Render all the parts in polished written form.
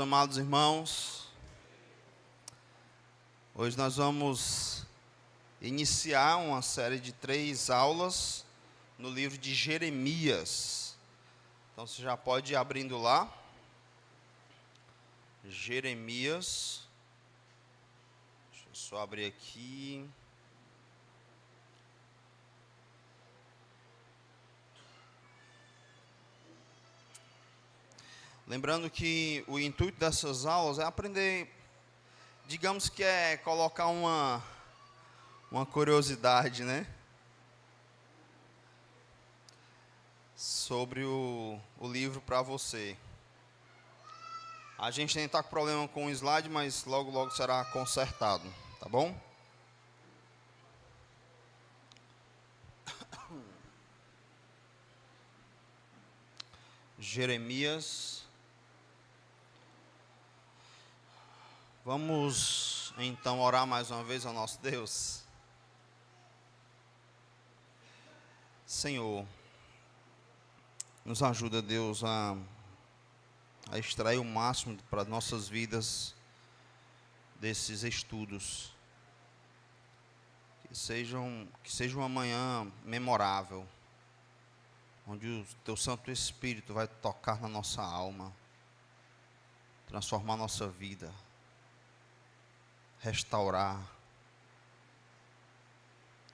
Amados irmãos, hoje nós vamos iniciar uma série de 3 aulas no livro de Jeremias. Então você já pode ir abrindo lá, Jeremias, deixa eu só abrir aqui. Lembrando que o intuito dessas aulas é aprender, digamos que é colocar uma curiosidade, né? Sobre o livro para você. A gente nem está com problema com o slide, mas logo será consertado, tá bom? Jeremias. Vamos então orar mais uma vez ao nosso Deus. Senhor, nos ajuda, Deus, a extrair o máximo para nossas vidas desses estudos. Que seja uma manhã memorável, onde o Teu Santo Espírito vai tocar na nossa alma, transformar nossa vida, restaurar,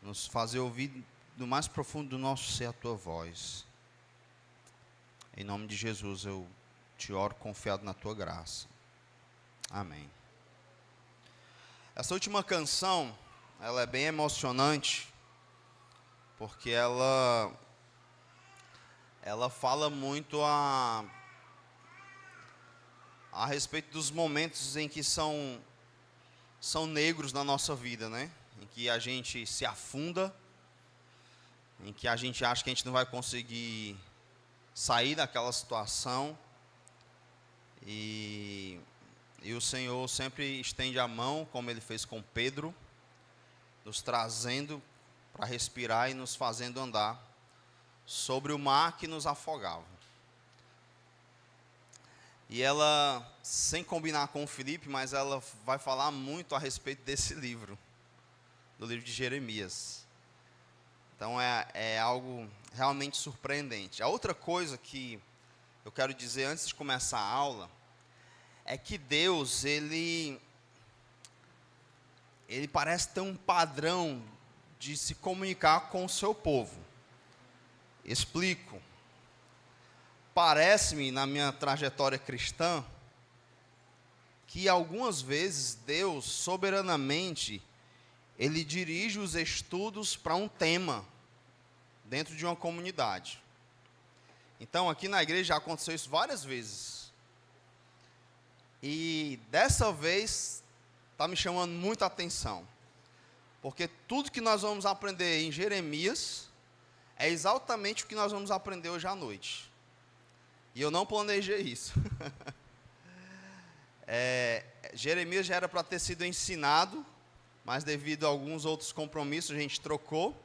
nos fazer ouvir do mais profundo do nosso ser a Tua voz. Em nome de Jesus eu te oro confiado na Tua graça. Amém. Essa última canção, ela é bem emocionante, porque ela fala muito a respeito dos momentos em que são negros na nossa vida, né? Em que a gente se afunda, em que a gente acha que a gente não vai conseguir sair daquela situação, e o Senhor sempre estende a mão, como Ele fez com Pedro, nos trazendo para respirar e nos fazendo andar sobre o mar que nos afogava. E ela, sem combinar com o Felipe, mas ela vai falar muito a respeito desse livro, do livro de Jeremias. Então é algo realmente surpreendente. A outra coisa que eu quero dizer antes de começar a aula, é que Deus, Ele parece ter um padrão de se comunicar com o seu povo. Explico. Parece-me, na minha trajetória cristã, que algumas vezes Deus, soberanamente, Ele dirige os estudos para um tema dentro de uma comunidade. Então, aqui na igreja já aconteceu isso várias vezes. E dessa vez, está me chamando muita atenção. Porque tudo que nós vamos aprender em Jeremias é exatamente o que nós vamos aprender hoje à noite. E eu não planejei isso. Jeremias já era para ter sido ensinado, mas devido a alguns outros compromissos, a gente trocou.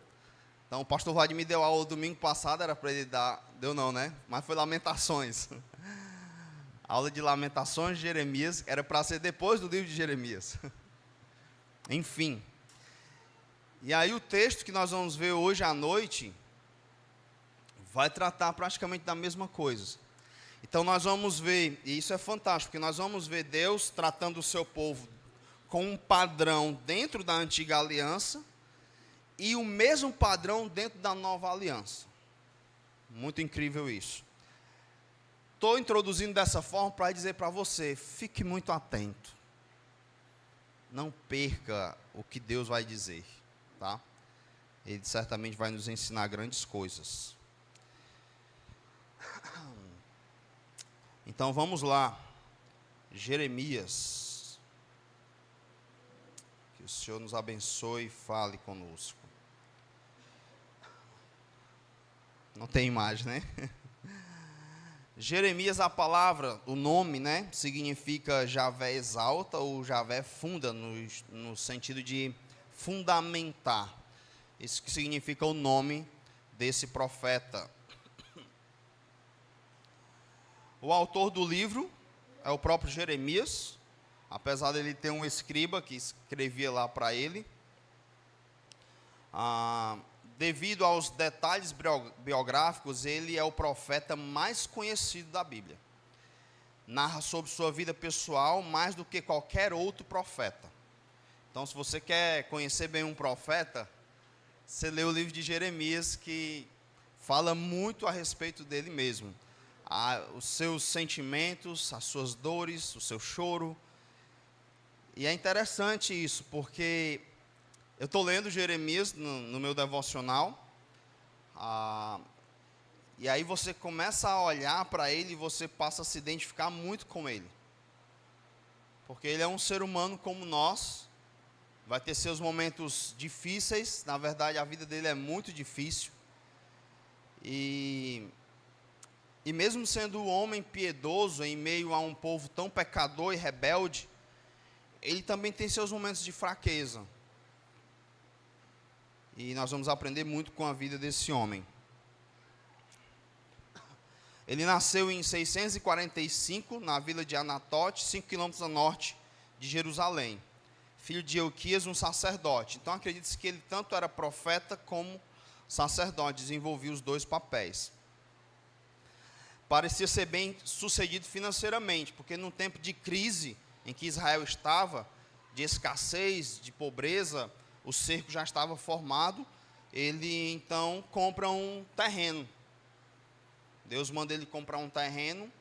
Então, o pastor Vladimir deu aula domingo passado, era para ele dar... Deu não, né? Mas foi Lamentações. A aula de Lamentações de Jeremias era para ser depois do livro de Jeremias. Enfim. E aí o texto que nós vamos ver hoje à noite vai tratar praticamente da mesma coisa. Então nós vamos ver, e isso é fantástico, porque nós vamos ver Deus tratando o seu povo com um padrão dentro da antiga aliança e o mesmo padrão dentro da nova aliança. Muito incrível isso. Estou introduzindo dessa forma para dizer para você, fique muito atento. Não perca o que Deus vai dizer, tá? Ele certamente vai nos ensinar grandes coisas. Então vamos lá, Jeremias, que o Senhor nos abençoe e fale conosco. Não tem imagem, né? Jeremias, a palavra, o nome, né, significa Javé exalta ou Javé funda, no sentido de fundamentar. Isso que significa o nome desse profeta. O autor do livro é o próprio Jeremias, apesar dele ter um escriba que escrevia lá para ele. Devido aos detalhes biográficos, ele é o profeta mais conhecido da Bíblia. Narra sobre sua vida pessoal mais do que qualquer outro profeta. Então, se você quer conhecer bem um profeta, você lê o livro de Jeremias, que fala muito a respeito dele mesmo. Os seus sentimentos, as suas dores, o seu choro. E é interessante isso, porque eu estou lendo Jeremias no meu devocional, e aí você começa a olhar para ele e você passa a se identificar muito com ele. Porque ele é um ser humano como nós, vai ter seus momentos difíceis, na verdade a vida dele é muito difícil. E mesmo sendo um homem piedoso em meio a um povo tão pecador e rebelde, ele também tem seus momentos de fraqueza. E nós vamos aprender muito com a vida desse homem. Ele nasceu em 645, na vila de Anatote, 5 quilômetros a norte de Jerusalém. Filho de Euquias, um sacerdote. Então acredita-se que ele tanto era profeta como sacerdote, desenvolvia os dois papéis. Parecia ser bem sucedido financeiramente, porque num tempo de crise em que Israel estava, de escassez, de pobreza, o cerco já estava formado, ele então compra um terreno. Deus manda ele comprar um terreno,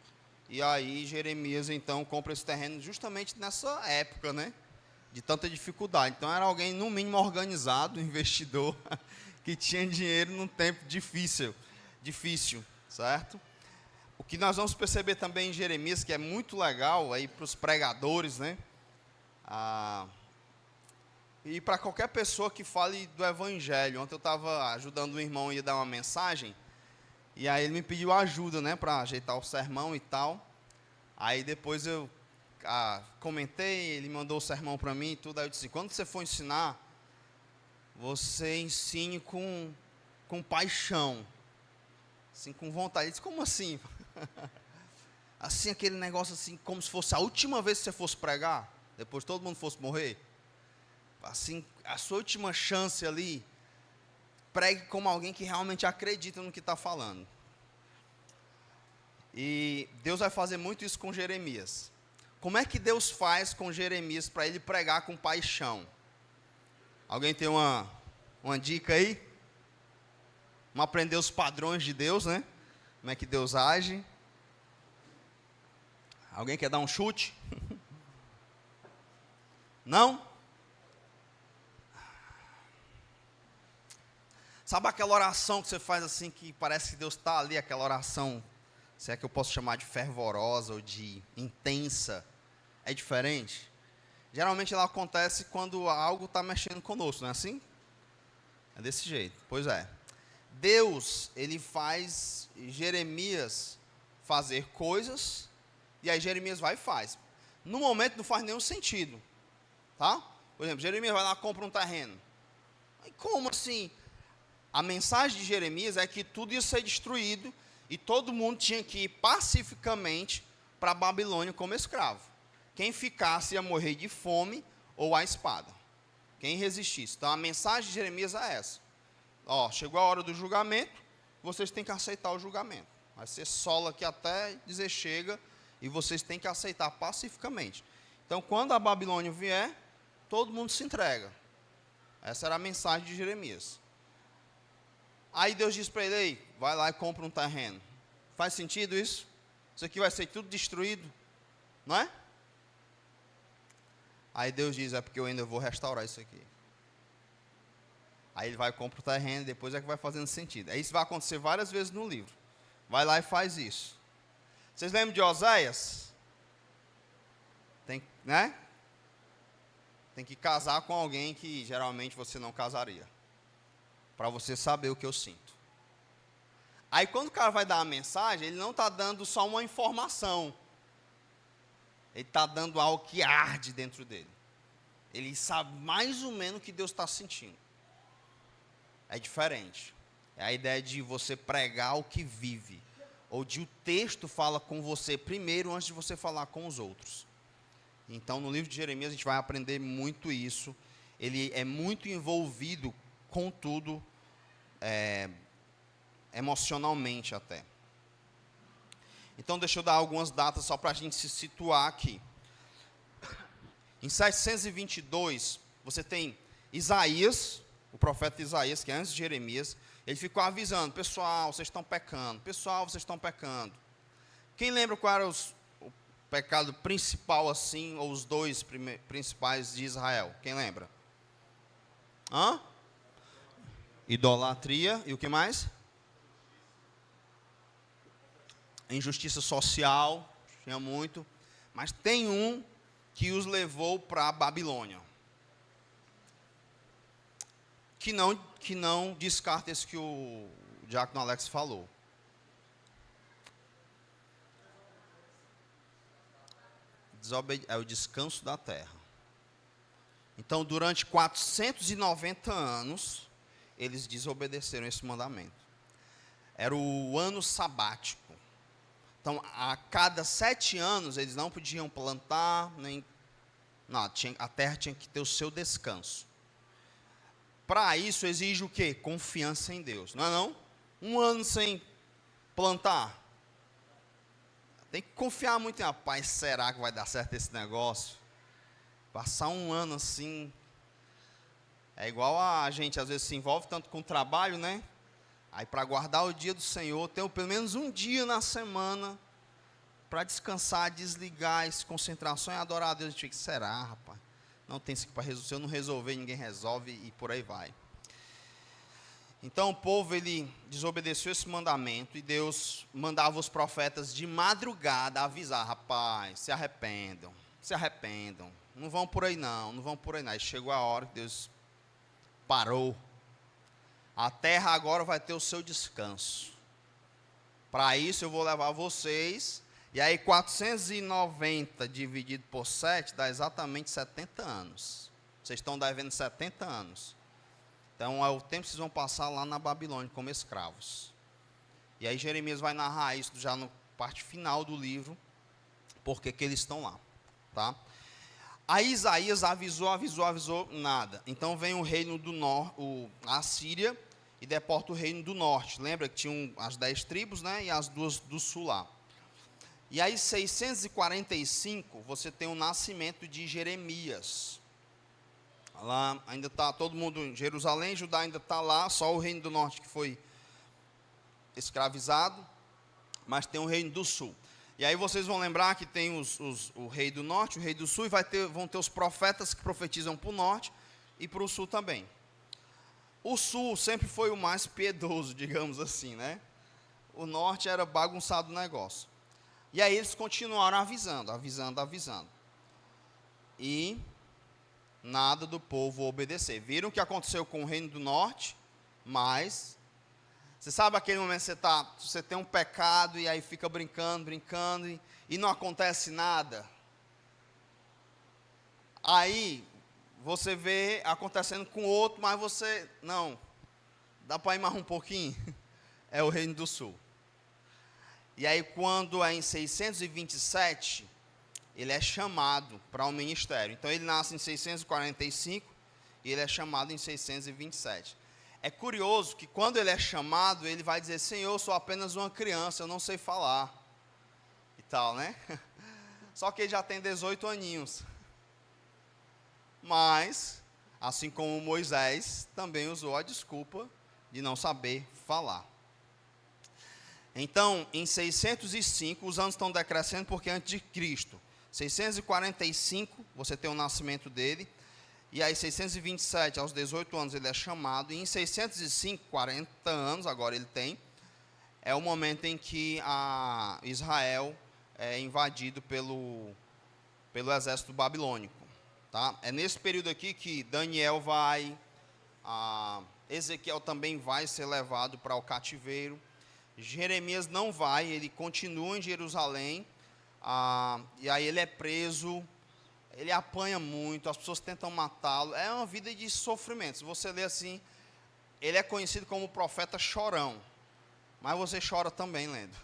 e aí Jeremias então compra esse terreno justamente nessa época, né, de tanta dificuldade. Então era alguém no mínimo organizado, investidor, que tinha dinheiro num tempo difícil, certo? O que nós vamos perceber também em Jeremias, que é muito legal aí para os pregadores, né? E para qualquer pessoa que fale do Evangelho. Ontem eu estava ajudando um irmão a ir dar uma mensagem, e aí ele me pediu ajuda, né, para ajeitar o sermão e tal. Aí depois eu comentei, ele mandou o sermão para mim e tudo. Aí eu disse: quando você for ensinar, você ensine com paixão, assim, com vontade. Ele disse: como assim? Assim, aquele negócio assim, como se fosse a última vez que você fosse pregar, depois todo mundo fosse morrer. Assim, a sua última chance ali, pregue como alguém que realmente acredita no que está falando. E Deus vai fazer muito isso com Jeremias. Como é que Deus faz com Jeremias para ele pregar com paixão? Alguém tem uma dica aí? Vamos aprender os padrões de Deus, né? Como é que Deus age? Alguém quer dar um chute? Não? Sabe aquela oração que você faz assim, que parece que Deus está ali, aquela oração, se é que eu posso chamar de fervorosa ou de intensa? É diferente? Geralmente ela acontece quando algo está mexendo conosco, não é assim? É desse jeito. Pois é. Deus, ele faz Jeremias fazer coisas, e aí Jeremias vai e faz. No momento não faz nenhum sentido, tá? Por exemplo, Jeremias vai lá e compra um terreno. E como assim? A mensagem de Jeremias é que tudo ia ser destruído e todo mundo tinha que ir pacificamente para a Babilônia como escravo. Quem ficasse ia morrer de fome ou à espada. Quem resistisse. Então a mensagem de Jeremias é essa. Chegou a hora do julgamento, vocês têm que aceitar o julgamento. Vai ser sola aqui até dizer chega, e vocês têm que aceitar pacificamente. Então, quando a Babilônia vier, todo mundo se entrega. Essa era a mensagem de Jeremias. Aí Deus diz para ele: ei, vai lá e compra um terreno. Faz sentido isso? Isso aqui vai ser tudo destruído, não é? Aí Deus diz: é porque eu ainda vou restaurar isso aqui. Aí ele vai e compra o terreno, depois é que vai fazendo sentido. Isso vai acontecer várias vezes no livro. Vai lá e faz isso. Vocês lembram de Oséias? Né? Tem que casar com alguém que geralmente você não casaria, para você saber o que eu sinto. Aí quando o cara vai dar uma mensagem, ele não está dando só uma informação. Ele está dando algo que arde dentro dele. Ele sabe mais ou menos o que Deus está sentindo. É diferente. É a ideia de você pregar o que vive. ou de o texto fala com você primeiro antes de você falar com os outros. Então, no livro de Jeremias, a gente vai aprender muito isso. Ele é muito envolvido com tudo, emocionalmente até. Então, deixa eu dar algumas datas só para a gente se situar aqui. Em 722, você tem Isaías, o profeta Isaías, que é antes de Jeremias. Ele ficou avisando: pessoal, vocês estão pecando. Pessoal, vocês estão pecando. Quem lembra qual era o pecado principal, assim, ou os dois principais de Israel? Quem lembra? Idolatria e o que mais? Injustiça social, tinha muito. Mas tem um que os levou para a Babilônia. Que não descarta esse que o diácono Alex falou. É o descanso da terra. Então, durante 490 anos, eles desobedeceram esse mandamento. Era o ano sabático. Então, a cada 7 anos, eles não podiam plantar, nem nada. A terra tinha que ter o seu descanso. Para isso, exige o quê? Confiança em Deus. Não é não? Um ano sem plantar. Tem que confiar muito em rapaz, será que vai dar certo esse negócio? Passar um ano assim. É igual a gente às vezes se envolve tanto com o trabalho, né? Aí para guardar o dia do Senhor, tem pelo menos um dia na semana para descansar, desligar, se concentrar só em adorar a Deus. A gente fica, será, rapaz? Não tem isso aqui para resolver. Se eu não resolver, ninguém resolve e por aí vai. Então o povo, ele desobedeceu esse mandamento e Deus mandava os profetas de madrugada avisar: rapaz, se arrependam, não vão por aí não, não vão por aí não. Aí chegou a hora que Deus parou. A terra agora vai ter o seu descanso. Para isso eu vou levar vocês. E aí 490 dividido por 7 dá exatamente 70 anos. Vocês estão devendo 70 anos. Então é o tempo que vocês vão passar lá na Babilônia como escravos. E aí Jeremias vai narrar isso já na parte final do livro, porque que eles estão lá, tá? Aí Isaías avisou, nada. Então vem o reino do norte, a Síria, e deporta o reino do norte. Lembra que tinham as 10 tribos, né? E as 2 do sul lá. E aí, 645, você tem o nascimento de Jeremias. Lá ainda está todo mundo em Jerusalém, Judá ainda está lá, só o reino do norte que foi escravizado, mas tem o reino do sul. E aí vocês vão lembrar que tem o rei do norte, o rei do sul, e vão ter os profetas que profetizam para o norte e para o sul também. O sul sempre foi o mais piedoso, digamos assim, né? O norte era bagunçado o negócio. E aí eles continuaram avisando. E nada do povo obedecer. Viram o que aconteceu com o reino do norte, mas você sabe aquele momento que você tem um pecado e aí fica brincando e não acontece nada. Aí você vê acontecendo com outro, mas você, não, dá para ir mais um pouquinho. É o reino do sul. E aí quando é em 627, ele é chamado para o ministério. Então ele nasce em 645 e ele é chamado em 627. É curioso que quando ele é chamado, ele vai dizer: Senhor, eu sou apenas uma criança, eu não sei falar. E tal, né? Só que ele já tem 18 aninhos. Mas, assim como Moisés, também usou a desculpa de não saber falar. Então, em 605, os anos estão decrescendo porque antes de Cristo. 645, você tem o nascimento dele. E aí, 627, aos 18 anos, ele é chamado. E em 605, 40 anos, agora ele tem, é o momento em que Israel é invadido pelo exército babilônico. Tá? É nesse período aqui que Daniel vai, Ezequiel também vai ser levado para o cativeiro. Jeremias não vai, ele continua em Jerusalém, e aí ele é preso, ele apanha muito, as pessoas tentam matá-lo, é uma vida de sofrimento. Se você ler assim, ele é conhecido como o profeta chorão, mas você chora também lendo.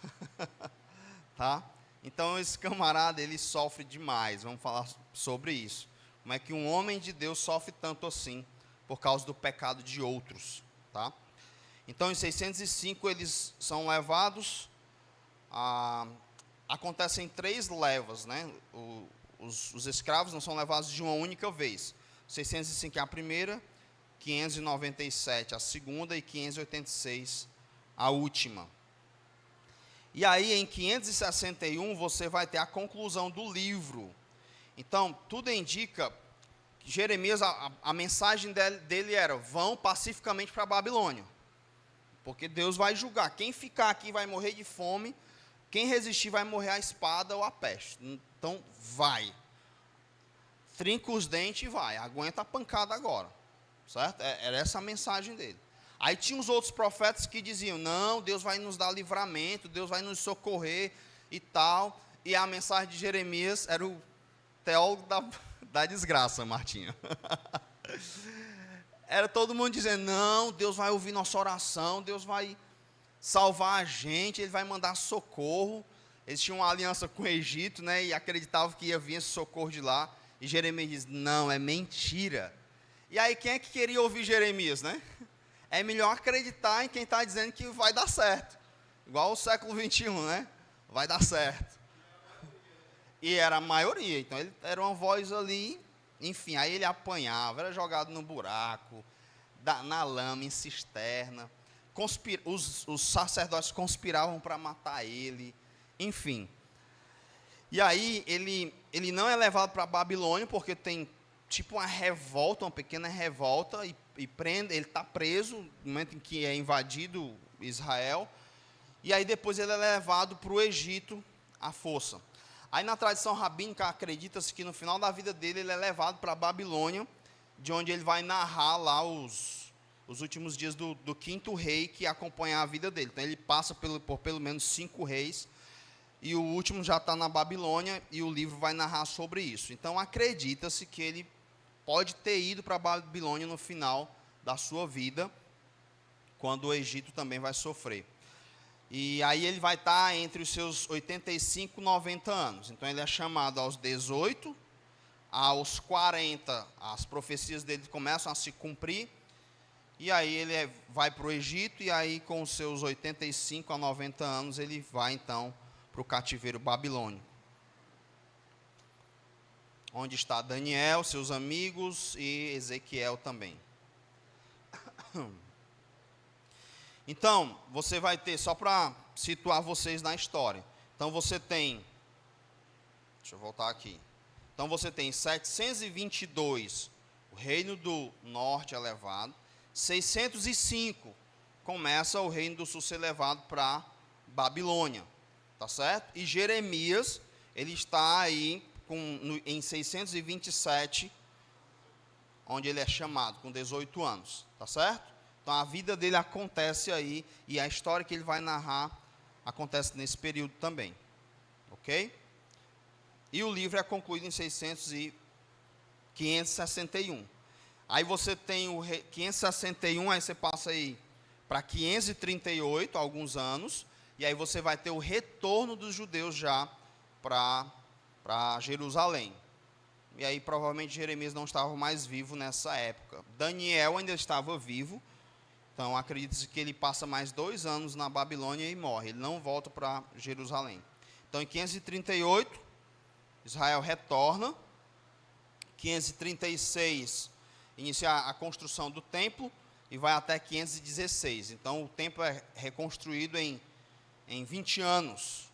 Tá? Então, esse camarada, ele sofre demais. Vamos falar sobre isso. Como é que um homem de Deus sofre tanto assim por causa do pecado de outros, tá? Então, em 605, eles são levados acontecem 3 levas, né? Os escravos não são levados de uma única vez. 605 é a primeira, 597 a segunda e 586 a última. E aí, em 561, você vai ter a conclusão do livro. Então, tudo indica que Jeremias, a mensagem dele era: vão pacificamente para a Babilônia, porque Deus vai julgar. Quem ficar aqui vai morrer de fome, quem resistir vai morrer à espada ou à peste. Então, vai. Trinca os dentes e vai. Aguenta a pancada agora. Certo? Era essa a mensagem dele. Aí tinha os outros profetas que diziam: não, Deus vai nos dar livramento, Deus vai nos socorrer e tal. E a mensagem de Jeremias era o teólogo da desgraça, Martinho. Era todo mundo dizendo: não, Deus vai ouvir nossa oração, Deus vai salvar a gente, Ele vai mandar socorro. Eles tinham uma aliança com o Egito, né, e acreditavam que ia vir esse socorro de lá. E Jeremias diz: não, é mentira. E aí, quem é que queria ouvir Jeremias, né? É melhor acreditar em quem está dizendo que vai dar certo. Igual o século 21, né? Vai dar certo. E era a maioria. Então, ele era uma voz ali. Enfim, aí ele apanhava, era jogado no buraco, na lama, em cisterna. Os sacerdotes conspiravam para matar ele. Enfim. E aí, ele não é levado para a Babilônia, porque tem tipo uma revolta, uma pequena revolta, e prende, ele está preso no momento em que é invadido Israel, e aí depois ele é levado para o Egito à força. Aí na tradição rabínica acredita-se que no final da vida dele ele é levado para a Babilônia, de onde ele vai narrar lá os últimos dias do 5º rei que acompanha a vida dele. Então ele passa por pelo menos 5 reis, e o último já está na Babilônia, e o livro vai narrar sobre isso. Então acredita-se que ele pode ter ido para a Babilônia no final da sua vida, quando o Egito também vai sofrer. E aí ele vai estar entre os seus 85 e 90 anos. Então ele é chamado aos 18, aos 40, as profecias dele começam a se cumprir, e aí ele vai para o Egito, e aí com os seus 85 a 90 anos, ele vai então para o cativeiro babilônico, onde está Daniel, seus amigos, e Ezequiel também. Então, você vai ter, só para situar vocês na história, então você tem, deixa eu voltar aqui, então você tem 722, o reino do norte é levado, 605, começa o reino do sul ser levado para Babilônia, tá certo? E Jeremias, ele está aí em 627, onde ele é chamado, com 18 anos, tá certo? Então a vida dele acontece aí, e a história que ele vai narrar acontece nesse período também, ok? E o livro é concluído em 561. Aí você tem o 561, aí você passa aí para 538, alguns anos, e aí você vai ter o retorno dos judeus já para Jerusalém. E aí provavelmente Jeremias não estava mais vivo nessa época. Daniel ainda estava vivo, então acredita-se que ele passa mais 2 anos na Babilônia e morre. Ele não volta para Jerusalém. Então em 538, Israel retorna. 536, inicia a construção do templo e vai até 516. Então o templo é reconstruído em 20 anos.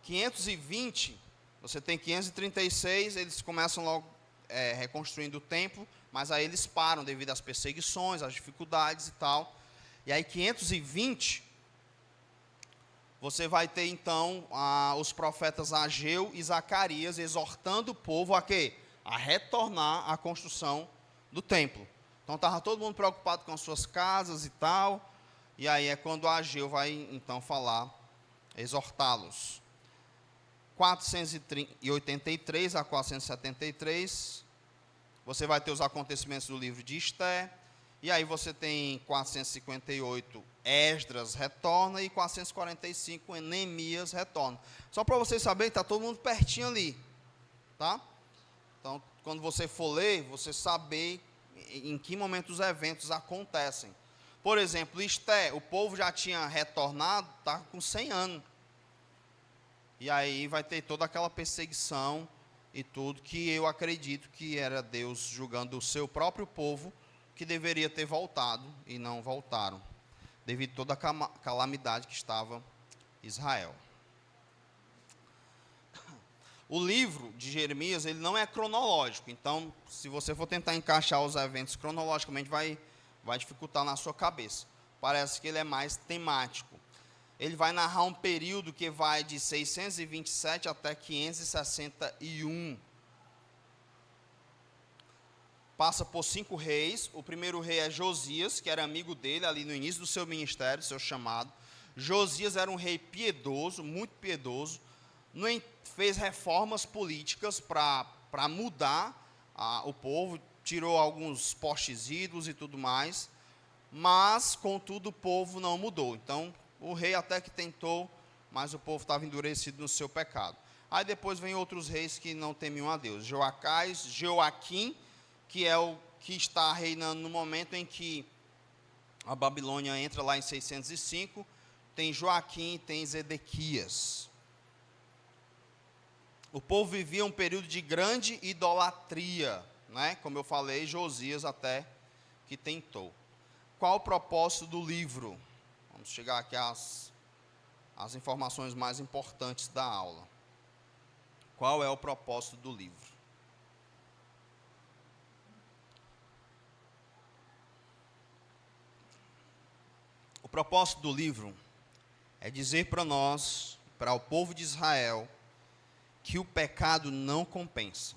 520, você tem 536, eles começam logo reconstruindo o templo, mas aí eles param devido às perseguições, às dificuldades e tal. E aí 520, você vai ter então os profetas Ageu e Zacarias exortando o povo a quê? A retornar à construção do templo. Então estava todo mundo preocupado com as suas casas e tal, e aí é quando Ageu vai então falar, exortá-los. 483 a 473, você vai ter os acontecimentos do livro de Esté, E aí você tem 458, Esdras retorna, e 445, Neemias retorna. Só para vocês saberem, está todo mundo pertinho ali, tá? Então, quando você for ler, você saber em que momento os eventos acontecem. Por exemplo, Esté, o povo já tinha retornado, está com 100 anos. E aí vai ter toda aquela perseguição e tudo, que eu acredito que era Deus julgando o seu próprio povo, que deveria ter voltado e não voltaram, devido a toda a calamidade que estava Israel. O livro de Jeremias, ele não é cronológico, então, se você for tentar encaixar os eventos cronologicamente, vai dificultar na sua cabeça. Parece que ele é mais temático. Ele vai narrar um período que vai de 627 até 561. Passa por 5 reis. O primeiro rei é Josias, que era amigo dele ali no início do seu ministério, seu chamado. Josias era um rei piedoso, muito piedoso. Fez reformas políticas para mudar o povo, tirou alguns postes ídolos e tudo mais, mas, contudo, o povo não mudou. Então, o rei até que tentou, mas o povo estava endurecido no seu pecado. Aí depois vem outros reis que não temiam a Deus. Joacás, Joaquim, que é o que está reinando no momento em que a Babilônia entra lá em 605, tem Joaquim e tem Zedequias. O povo vivia um período de grande idolatria, né? Como eu falei, Josias até que tentou. Qual o propósito do livro? Vamos chegar aqui às informações mais importantes da aula. Qual é o propósito do livro? O propósito do livro é dizer para nós, para o povo de Israel, que o pecado não compensa.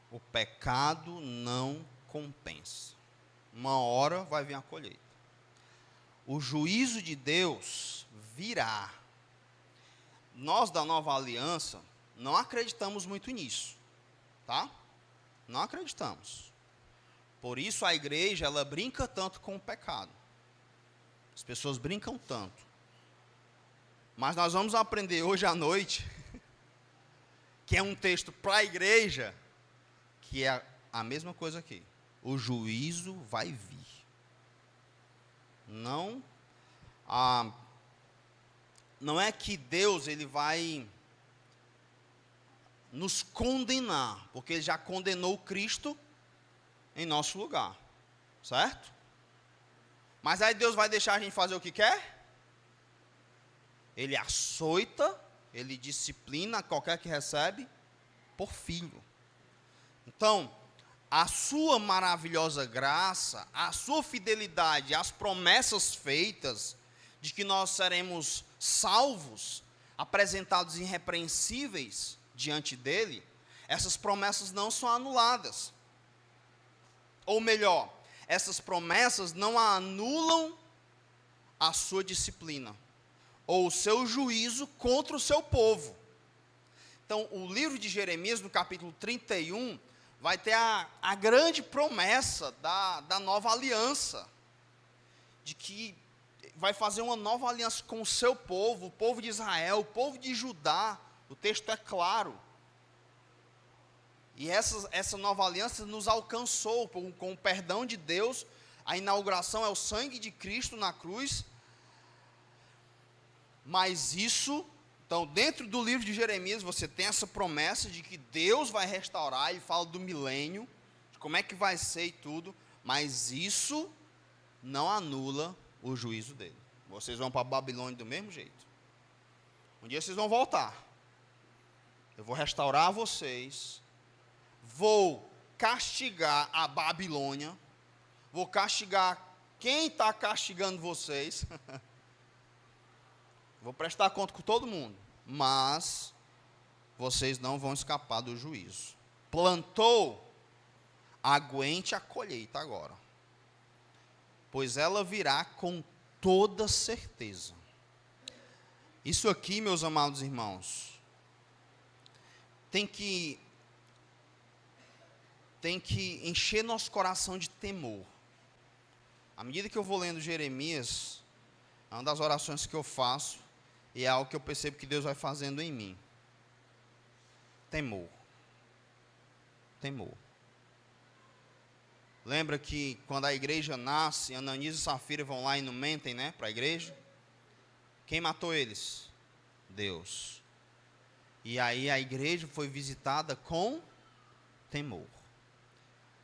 O pecado não compensa. Uma hora vai vir a colheita. O juízo de Deus virá. Nós da Nova Aliança não acreditamos muito nisso, tá? Não acreditamos. Por isso a igreja, ela brinca tanto com o pecado. As pessoas brincam tanto. Mas nós vamos aprender hoje à noite, que é um texto para a igreja, que é a mesma coisa aqui. O juízo vai vir. Não é que Deus ele vai nos condenar, porque ele já condenou Cristo em nosso lugar, certo? Mas aí Deus vai deixar a gente fazer o que quer? Ele açoita, ele disciplina qualquer que recebe por filho. Então, a sua maravilhosa graça, a sua fidelidade, as promessas feitas de que nós seremos salvos, apresentados irrepreensíveis diante dele, essas promessas não são anuladas. Ou melhor, essas promessas não anulam a sua disciplina, ou o seu juízo contra o seu povo. Então, o livro de Jeremias, no capítulo 31, vai ter a grande promessa da nova aliança, de que vai fazer uma nova aliança com o seu povo, o povo de Israel, o povo de Judá. O texto é claro. E essa nova aliança nos alcançou com o perdão de Deus. A inauguração é o sangue de Cristo na cruz. Mas isso, então, dentro do livro de Jeremias, você tem essa promessa de que Deus vai restaurar. Ele fala do milênio, de como é que vai ser e tudo. Mas isso não anula o juízo dele. Vocês vão para a Babilônia do mesmo jeito. Um dia vocês vão voltar. Eu vou restaurar vocês. Vou castigar a Babilônia. Vou castigar quem está castigando vocês. Vou prestar conta com todo mundo. Mas vocês não vão escapar do juízo. Plantou, aguente a colheita agora. Pois ela virá com toda certeza. Isso aqui, meus amados irmãos, tem que tem que encher nosso coração de temor. À medida que eu vou lendo Jeremias, é uma das orações que eu faço, e é algo que eu percebo que Deus vai fazendo em mim. Temor. Temor. Lembra que quando a igreja nasce, Ananias e Safira vão lá e não mentem, né, para a igreja? Quem matou eles? Deus. E aí a igreja foi visitada com temor.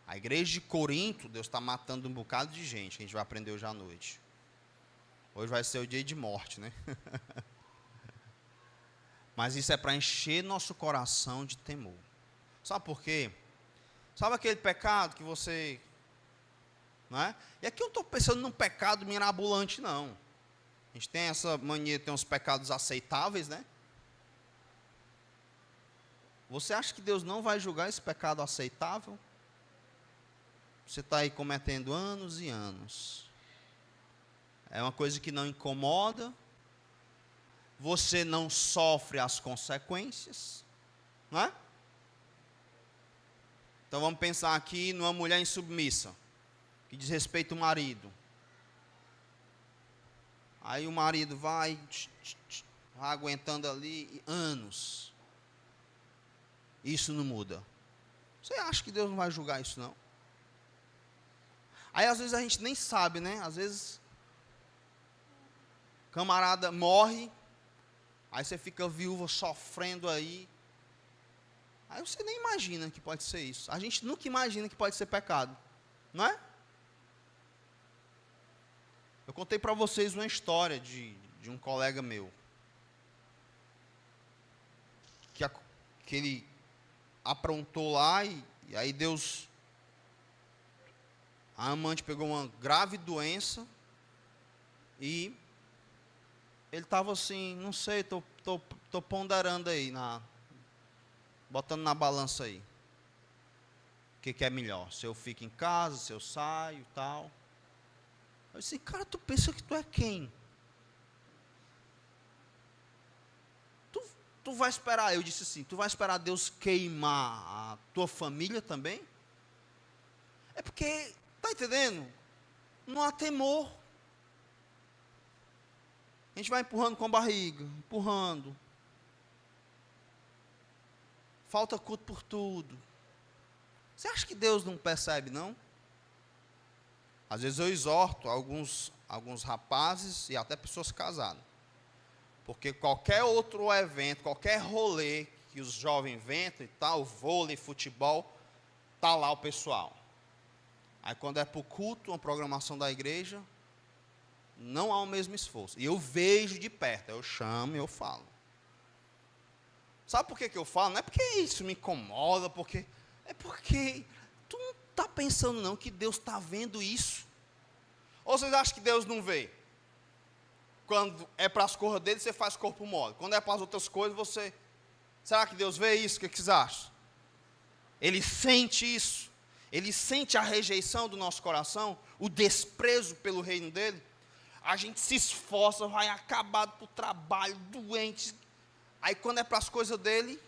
A igreja de Corinto, Deus está matando um bocado de gente, que a gente vai aprender hoje à noite. Hoje vai ser o dia de morte, né? Mas isso é para encher nosso coração de temor. Sabe por quê? Sabe aquele pecado que você... Não é? E aqui eu não estou pensando num pecado mirabolante, não. A gente tem essa mania de ter uns pecados aceitáveis, né? Você acha que Deus não vai julgar esse pecado aceitável? Você está aí cometendo anos e anos. É uma coisa que não incomoda. Você não sofre as consequências. Não é? Então vamos pensar aqui numa mulher insubmissa, que diz respeito ao marido. Aí o marido vai aguentando ali anos. Isso não muda. Você acha que Deus não vai julgar isso, não? Aí às vezes a gente nem sabe, né? Às vezes camarada morre, aí você fica viúva sofrendo aí. Aí você nem imagina que pode ser isso. A gente nunca imagina que pode ser pecado, não é? Eu contei para vocês uma história de um colega meu. Que ele aprontou lá e aí Deus... A amante pegou uma grave doença e ele estava assim, não sei, tô ponderando aí, botando na balança aí. O que é melhor? Se eu fico em casa, se eu saio e tal. Eu disse, cara, tu pensa que tu é quem? Tu vai esperar, eu disse assim, tu vai esperar Deus queimar a tua família também? É porque, tá entendendo? Não há temor. A gente vai empurrando com a barriga, empurrando. Falta culto por tudo. Você acha que Deus não percebe, não? Às vezes eu exorto alguns rapazes e até pessoas casadas. Porque qualquer outro evento, qualquer rolê que os jovens inventam e tal, vôlei, futebol, tá lá o pessoal. Aí quando é para o culto, uma programação da igreja, não há o mesmo esforço. E eu vejo de perto, eu chamo e eu falo. Sabe por que eu falo? Não é porque isso me incomoda, é porque tu não está pensando não que Deus está vendo isso. Ou vocês acham que Deus não vê? Quando é para as coisas dele, você faz corpo mole. Quando é para as outras coisas, será que Deus vê isso? O que vocês acham? Ele sente isso. Ele sente a rejeição do nosso coração, o desprezo pelo reino dele. A gente se esforça, vai acabado para o trabalho, doente. Aí quando é para as coisas dele,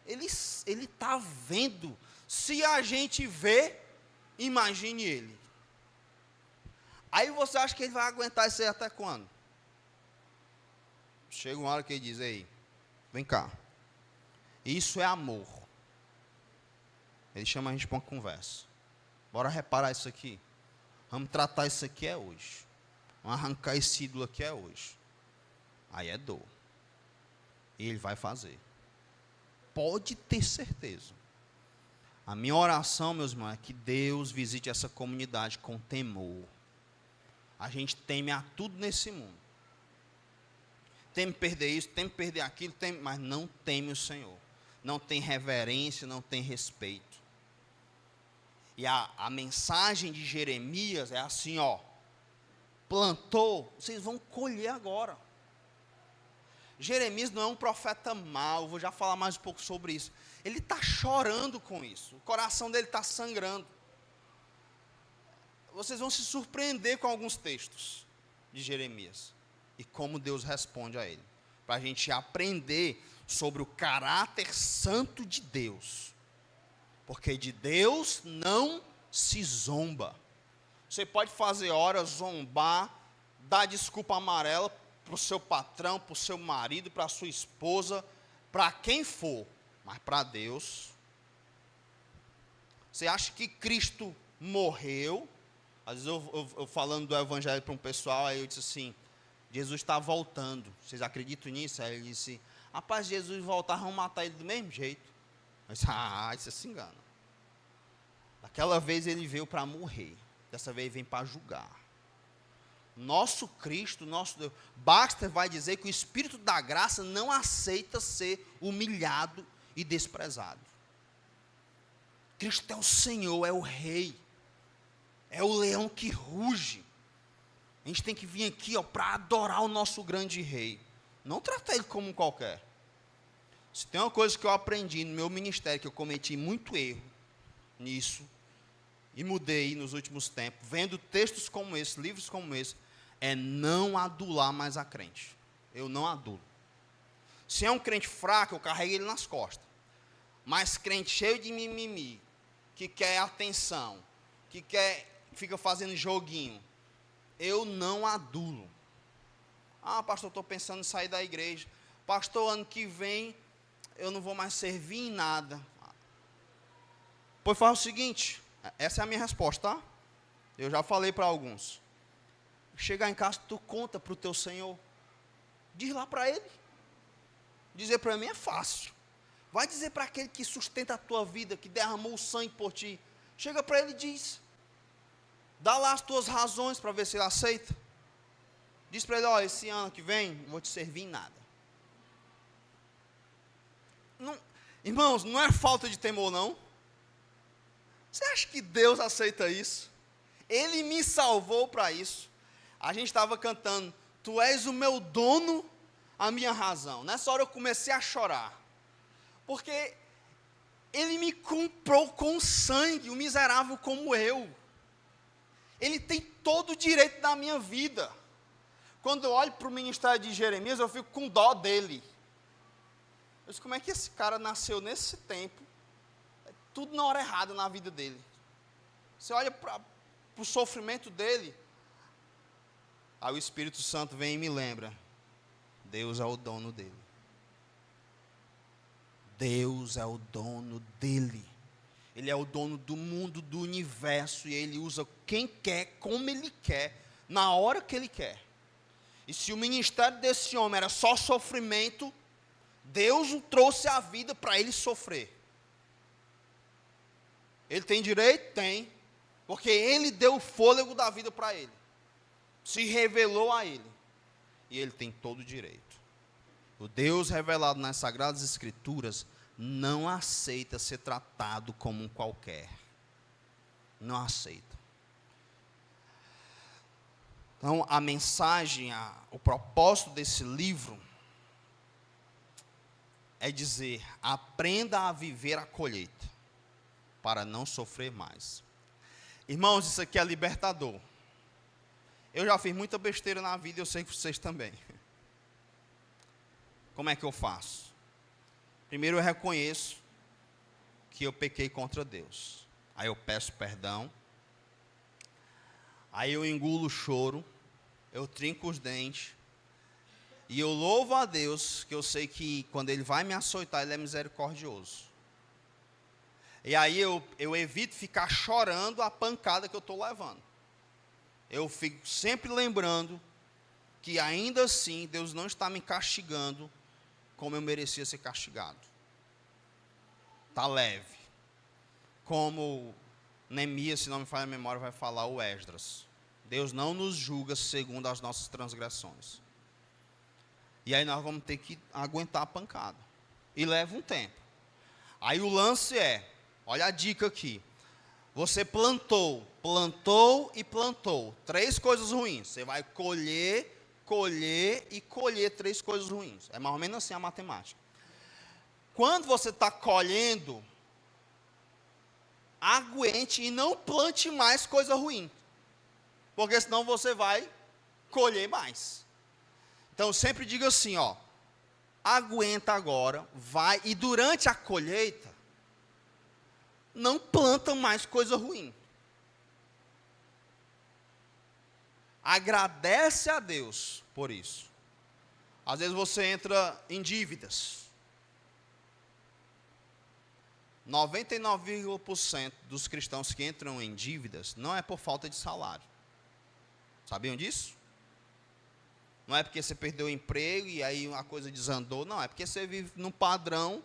ele está vendo. Se a gente vê, imagine ele. Aí você acha que ele vai aguentar isso aí até quando? Chega uma hora que ele diz, ei, vem cá. Isso é amor. Ele chama a gente para uma conversa. Bora reparar isso aqui. Vamos tratar isso aqui hoje. Vamos arrancar esse ídolo aqui hoje. Aí é dor. E ele vai fazer. Pode ter certeza. A minha oração, meus irmãos, é que Deus visite essa comunidade com temor. A gente teme a tudo nesse mundo. Teme perder isso, teme perder aquilo, mas não teme o Senhor. Não tem reverência, não tem respeito. E a mensagem de Jeremias é assim, ó. Plantou, vocês vão colher agora. Jeremias não é um profeta mau, vou já falar mais um pouco sobre isso. Ele está chorando com isso, o coração dele está sangrando. Vocês vão se surpreender com alguns textos de Jeremias e como Deus responde a ele, para a gente aprender sobre o caráter santo de Deus. porque de Deus não se zomba. Você pode fazer hora, zombar, dar desculpa amarela para o seu patrão, para o seu marido, para a sua esposa, para quem for, mas para Deus. Você acha que Cristo morreu? Às vezes eu falando do evangelho para um pessoal, aí eu disse assim, Jesus está voltando, vocês acreditam nisso? Aí ele disse, rapaz, Jesus voltar, vão matar ele do mesmo jeito. Eu disse, você se engana. Daquela vez ele veio para morrer, dessa vez vem para julgar. Nosso Cristo, nosso Deus, Baxter vai dizer que o Espírito da graça não aceita ser humilhado e desprezado. Cristo é o Senhor, é o Rei, é o leão que ruge. A gente tem que vir aqui para adorar o nosso grande Rei, não tratar ele como um qualquer. Se tem uma coisa que eu aprendi no meu ministério, que eu cometi muito erro nisso, e mudei nos últimos tempos, vendo textos como esse, livros como esse, é não adular mais a crente. Eu não adulo. Se é um crente fraco, eu carrego ele nas costas. Mas crente cheio de mimimi, que quer atenção, que fica fazendo joguinho, eu não adulo. Pastor, estou pensando em sair da igreja. Pastor, ano que vem eu não vou mais servir em nada. Pois faz o seguinte, essa é a minha resposta, tá? Eu já falei para alguns. Chegar em casa, tu conta para o teu Senhor. Diz lá para Ele. Dizer para mim é fácil. Vai dizer para aquele que sustenta a tua vida, que derramou o sangue por ti. Chega para Ele e diz. Dá lá as tuas razões para ver se Ele aceita. Diz para Ele, olha, esse ano que vem, não vou te servir em nada. Não, irmãos, não é falta de temor, não. Você acha que Deus aceita isso? Ele me salvou para isso. A gente estava cantando, tu és o meu dono, a minha razão. Nessa hora eu comecei a chorar. Porque Ele me comprou com sangue, o miserável como eu. Ele tem todo o direito da minha vida. Quando eu olho para o ministério de Jeremias, eu fico com dó dele. Eu disse, como é que esse cara nasceu nesse tempo? Tudo na hora errada na vida dele. Você olha para o sofrimento dele. Aí o Espírito Santo vem e me lembra. Deus é o dono dele. Deus é o dono dele. Ele é o dono do mundo, do universo. E Ele usa quem quer, como Ele quer, na hora que Ele quer. E se o ministério desse homem era só sofrimento, Deus o trouxe à vida para ele sofrer. Ele tem direito? Tem. Porque Ele deu o fôlego da vida para ele. Se revelou a ele. E ele tem todo o direito. O Deus revelado nas Sagradas Escrituras não aceita ser tratado como um qualquer. Não aceita. Então, a mensagem, o propósito desse livro é dizer, aprenda a viver a colheita, para não sofrer mais. Irmãos, isso aqui é libertador. Eu já fiz muita besteira na vida, eu sei que vocês também. Como é que eu faço? Primeiro eu reconheço que eu pequei contra Deus. Aí eu peço perdão. Aí eu engulo o choro. Eu trinco os dentes. E eu louvo a Deus, que eu sei que quando Ele vai me açoitar, Ele é misericordioso. E aí eu evito ficar chorando a pancada que eu estou levando. Eu fico sempre lembrando que ainda assim Deus não está me castigando como eu merecia ser castigado. Está leve. Como Neemias, se não me falha a memória, vai falar o Esdras. Deus não nos julga segundo as nossas transgressões. E aí nós vamos ter que aguentar a pancada. E leva um tempo. Aí o lance é, olha a dica aqui. Você plantou e plantou. 3 coisas ruins. Você vai colher e colher 3 coisas ruins. É mais ou menos assim a matemática. Quando você está colhendo, aguente e não plante mais coisa ruim. Porque senão você vai colher mais. Então sempre diga assim, aguenta agora, vai, e durante a colheita, não planta mais coisa ruim. Agradece a Deus por isso. Às vezes você entra em dívidas. 99,% dos cristãos que entram em dívidas não é por falta de salário. Sabiam disso? Não é porque você perdeu o emprego e aí a coisa desandou. Não, é porque você vive num padrão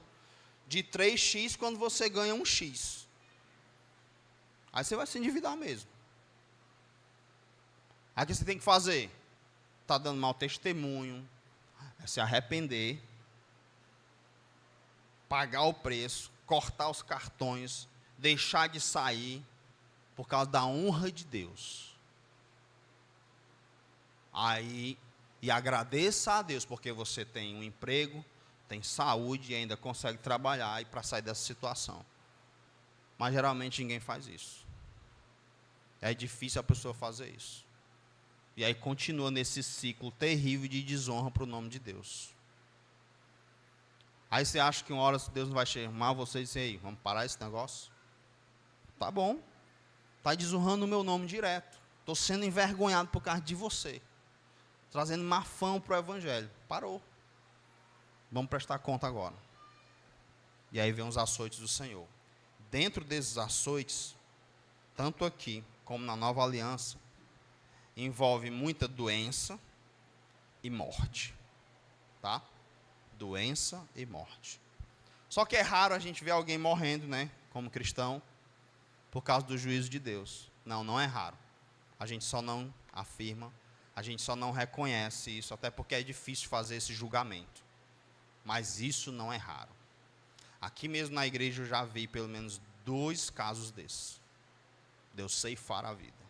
de 3x quando você ganha 1x. Aí você vai se endividar mesmo. Aí o que você tem que fazer? Está dando mau testemunho, é se arrepender, pagar o preço, cortar os cartões, deixar de sair, por causa da honra de Deus. Aí, e agradeça a Deus, porque você tem um emprego, tem saúde e ainda consegue trabalhar e para sair dessa situação. Mas geralmente ninguém faz isso. É difícil a pessoa fazer isso. E aí continua nesse ciclo terrível de desonra para o nome de Deus. Aí você acha que uma hora Deus não vai chamar você e dizer, ei, vamos parar esse negócio? Tá bom. Está desonrando o meu nome direto. Estou sendo envergonhado por causa de você. Trazendo má fama para o evangelho. Parou. Vamos prestar conta agora. E aí vem os açoites do Senhor. Dentro desses açoites, tanto aqui como na nova aliança, envolve muita doença e morte. Tá? Doença e morte. Só que é raro a gente ver alguém morrendo, né, como cristão, por causa do juízo de Deus. Não, não é raro. A gente só não afirma, a gente só não reconhece isso, até porque é difícil fazer esse julgamento. Mas isso não é raro. Aqui mesmo na igreja eu já vi pelo menos 2 casos desses. Deus ceifar a vida.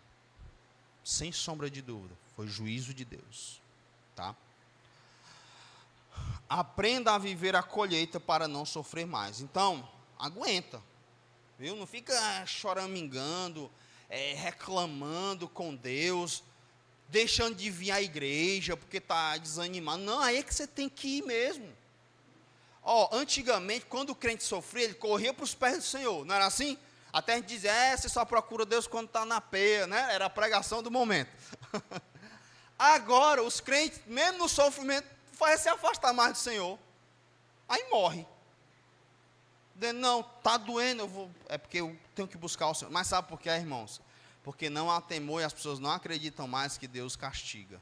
Sem sombra de dúvida, foi juízo de Deus. Tá? Aprenda a viver a colheita para não sofrer mais. Então, aguenta. Viu? Não fica choramingando, reclamando com Deus, deixando de vir à igreja porque está desanimado. Não, aí é que você tem que ir mesmo. Antigamente, quando o crente sofria, ele corria para os pés do Senhor. Não era assim? Até a gente dizia, você só procura Deus quando está na peia, né? Era a pregação do momento. Agora, os crentes, mesmo no sofrimento, faz se afastar mais do Senhor. Aí morre. Não, está doendo, é porque eu tenho que buscar o Senhor. Mas sabe por quê, irmãos? Porque não há temor e as pessoas não acreditam mais que Deus castiga.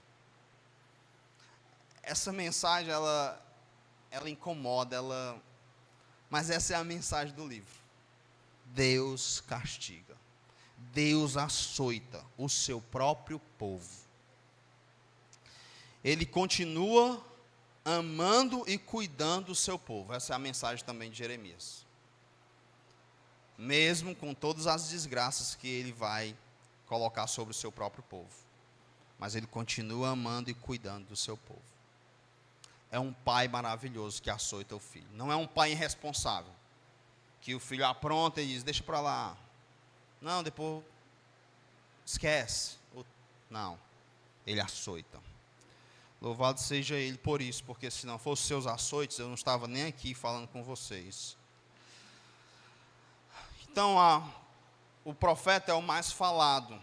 Essa mensagem, ela incomoda, mas essa é a mensagem do livro. Deus castiga. Deus açoita o seu próprio povo. Ele continua amando e cuidando do seu povo. Essa é a mensagem também de Jeremias. Mesmo com todas as desgraças que ele vai colocar sobre o seu próprio povo. Mas ele continua amando e cuidando do seu povo. É um pai maravilhoso que açoita o filho. Não é um pai irresponsável. Que o filho apronta e diz, deixa para lá. Não, depois esquece. Não, ele açoita. Louvado seja ele por isso, porque se não fossem seus açoites, eu não estava nem aqui falando com vocês. Então, o profeta é o mais falado.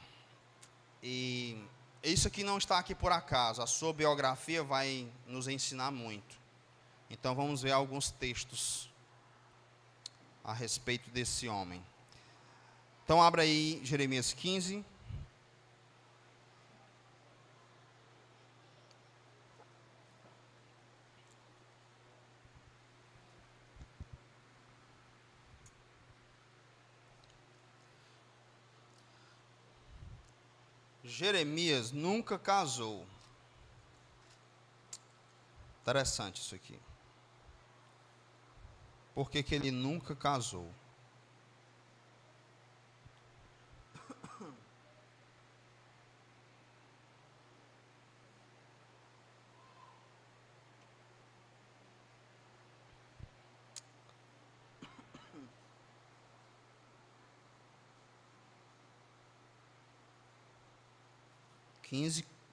E isso aqui não está aqui por acaso. A sua biografia vai nos ensinar muito. Então, vamos ver alguns textos a respeito desse homem. Então, abra aí Jeremias 15. Jeremias nunca casou. Interessante isso aqui. Por que ele nunca casou?